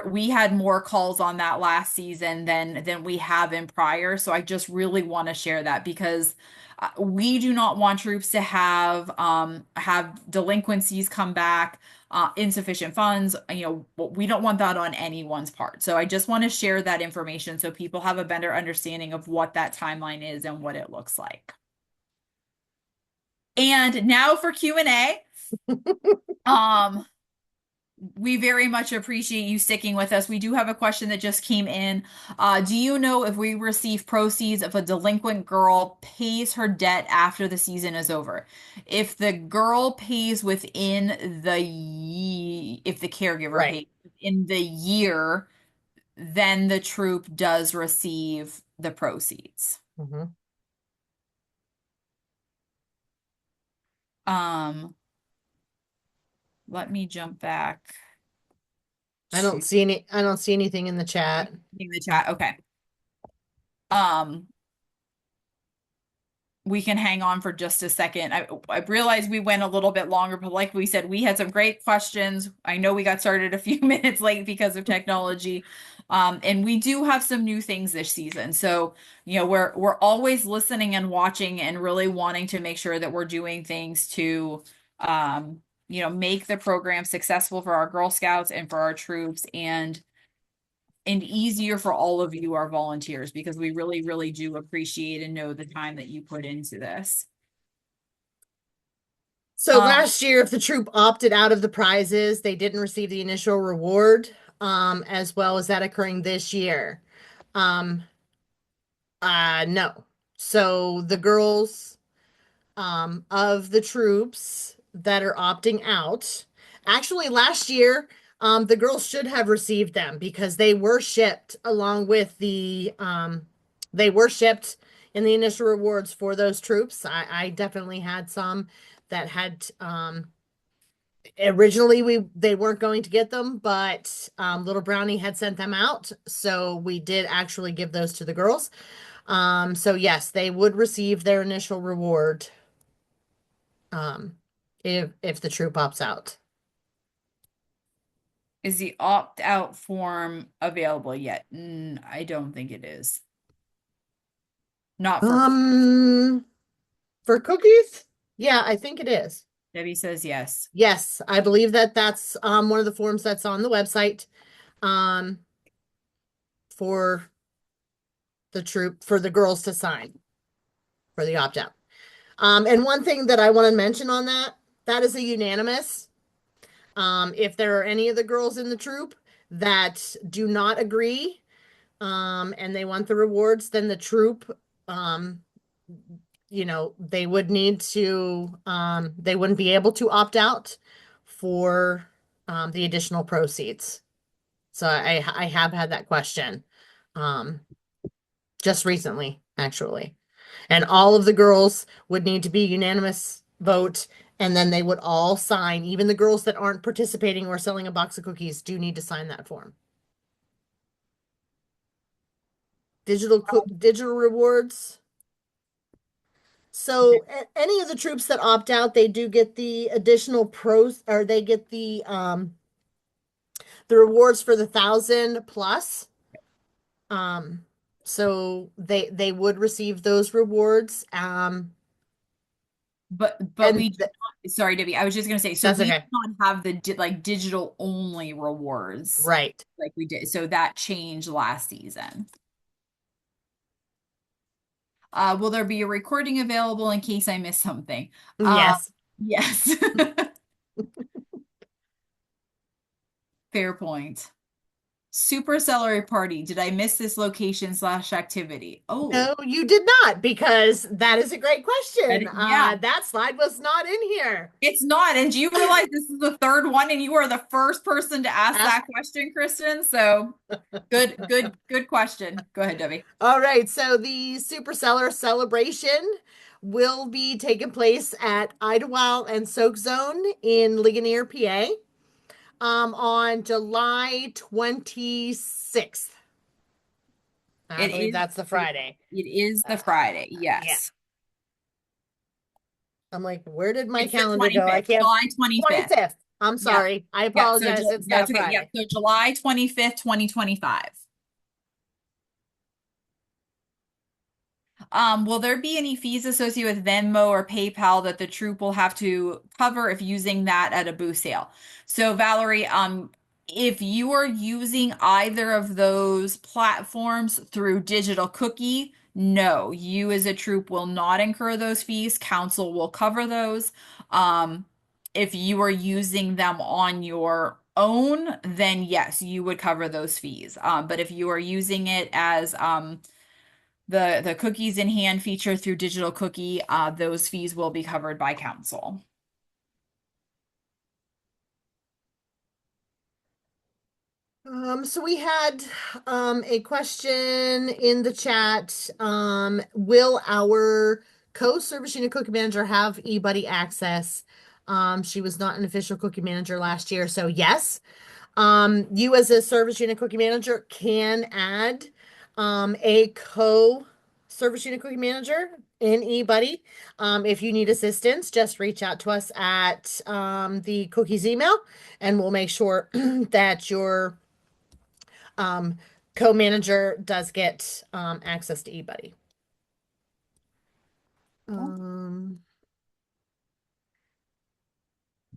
We had more calls on that last season than we have in prior, so I just really want to share that because we do not want troops to have delinquencies come back, insufficient funds. We don't want that on anyone's part. So I just want to share that information so people have a better understanding of what that timeline is and what it looks like. And now for Q&A. Um, we very much appreciate you sticking with us. We do have a question that just came in. Do you know if we receive proceeds if a delinquent girl pays her debt after the season is over? If the girl pays within if the caregiver Right. pays in the year, then the troop does receive the proceeds. Hmm. Um, Let me jump back to I don't see anything in the chat. the chat. Okay. Um, we can hang on for just a second. I realized we went a little bit longer, but like we said, we had some great questions. I know we got started a few minutes late because of technology. And we do have some new things this season. So, we're always listening and watching and really wanting to make sure that we're doing things to make the program successful for our Girl Scouts and for our troops and easier for all of you, our volunteers, because we really, really do appreciate and know the time that you put into this. So Um, last year, if the troop opted out of the prizes, they didn't receive the initial reward, as well as that occurring this year. Um, no. So the girls, of the troops that are opting out, actually last year, the girls should have received them because they were shipped along with they were shipped in the initial rewards for those troops. I definitely had some that had, originally they weren't going to get them, but Little Brownie had sent them out, so we did actually give those to the girls. So yes, they would receive their initial reward, um, if the troop opts out. is the opt-out form available yet? I don't think it is. Not for Um, for cookies, yeah, I think it is. Debbie says yes. Yes, I believe that that's one of the forms that's on the website, um for the troop, for the girls to sign for the opt out. And one thing that I want to mention on that, that is a unanimous. If there are any of the girls in the troop that do not agree, and they want the rewards, then the troop, um, they would need to, they wouldn't be able to opt out for, the additional proceeds. So I have had that question, um, just recently, actually. And all of the girls would need to be unanimous vote, and then they would all sign. Even the girls that aren't participating or selling a box of cookies do need to sign that form. Digital rewards. So any of the troops that opt out, they do get the additional pros, or they get the rewards for the 1,000 plus. Um, so they would receive those rewards. But And we do not, sorry, Debbie, I was just gonna say, so that's we do okay. not have the digital only rewards Right. like we did. So that changed last season. Will there be a recording available in case I miss something? Yes. Yes. Fair point. Super celery party. Did I miss this location/activity? Oh, No, you did not, because that is a great question. yeah, That slide was not in here. it's not. And do you realize this is the third one and you are the first person to ask Ask. that question, Kristen? So good question. Go ahead, Debbie. All right, so the Superseller celebration will be taking place at Idlewild and Soak Zone in Ligonier, PA, on July 26th. I It believe is that's the Friday. it is the Uh, Friday. yeah. Yes. I'm like, where did my It's the calendar go? I 25th, can't. July 25th. 25th. I'm Yep. sorry. I Yep. So apologize. It's that's that okay. Yep. Friday. So July 25th, 2025. Will there be any fees associated with Venmo or PayPal that the troop will have to cover if using that at a booth sale? So Valerie, if you are using either of those platforms through Digital Cookie, no, you as a troop will not incur those fees. Council will cover those. Um, if you are using them on your own, then yes, you would cover those fees. But if you are using it as the cookies in hand feature through Digital Cookie, those fees will be covered by council. So we had a question in the chat. Will our co-service unit cookie manager have eBuddy access? She was not an official cookie manager last year, so yes. You as a service unit cookie manager can add a co-service unit cookie manager in eBuddy. If you need assistance, just reach out to us at the cookies email, and we'll make sure that your um, co-manager does get access to eBuddy. Um,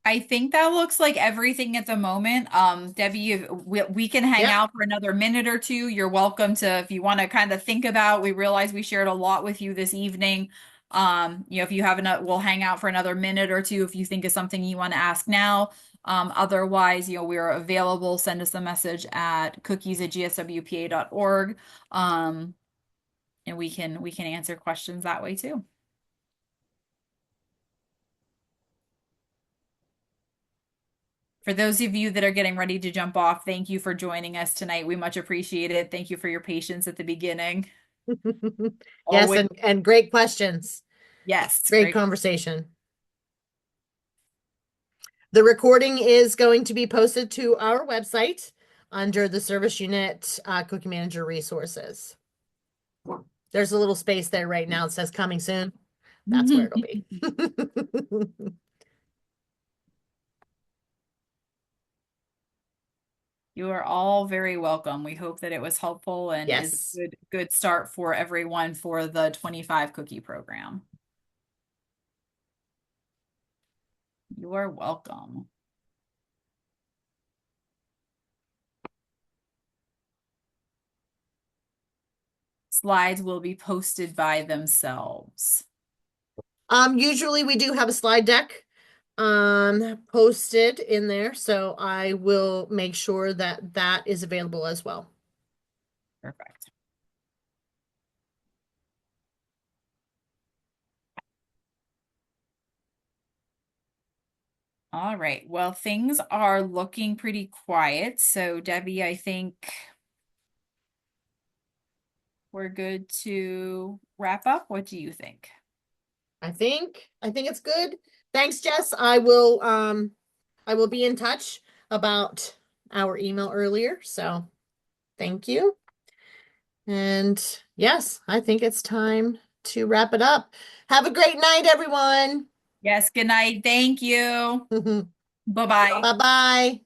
I think that looks like everything at the moment. Debbie, we can hang yeah. out for another minute or two. You're welcome to, if you want to kind of think about, we realize we shared a lot with you this evening. If you have enough, we'll hang out for another minute or two if you think of something you want to ask now. Otherwise, we're available. Send us a message at cookies@gswpa.org. And we can answer questions that way too. For those of you that are getting ready to jump off, thank you for joining us tonight. We much appreciate it. Thank you for your patience at the beginning. Yes, Always, and great questions. yes, Great great. conversation. The recording is going to be posted to our website under the service unit cookie manager resources. There's a little space there right now. It says coming soon. That's where it'll be. You are all very welcome. We hope that it was helpful and is Yes. a good start for everyone for the 25 cookie program. You are welcome. Slides will be posted by themselves. Usually we do have a slide deck posted in there, so I will make sure that that is available as well. Perfect. All right. Well, things are looking pretty quiet. So, Debbie, I think we're good to wrap up. What do you think? I think it's good. Thanks, Jess. I will be in touch about our email earlier, so thank you. And yes, I think it's time to wrap it up. Have a great night, everyone. Yes, good night. Thank you. Bye-bye. Bye-bye.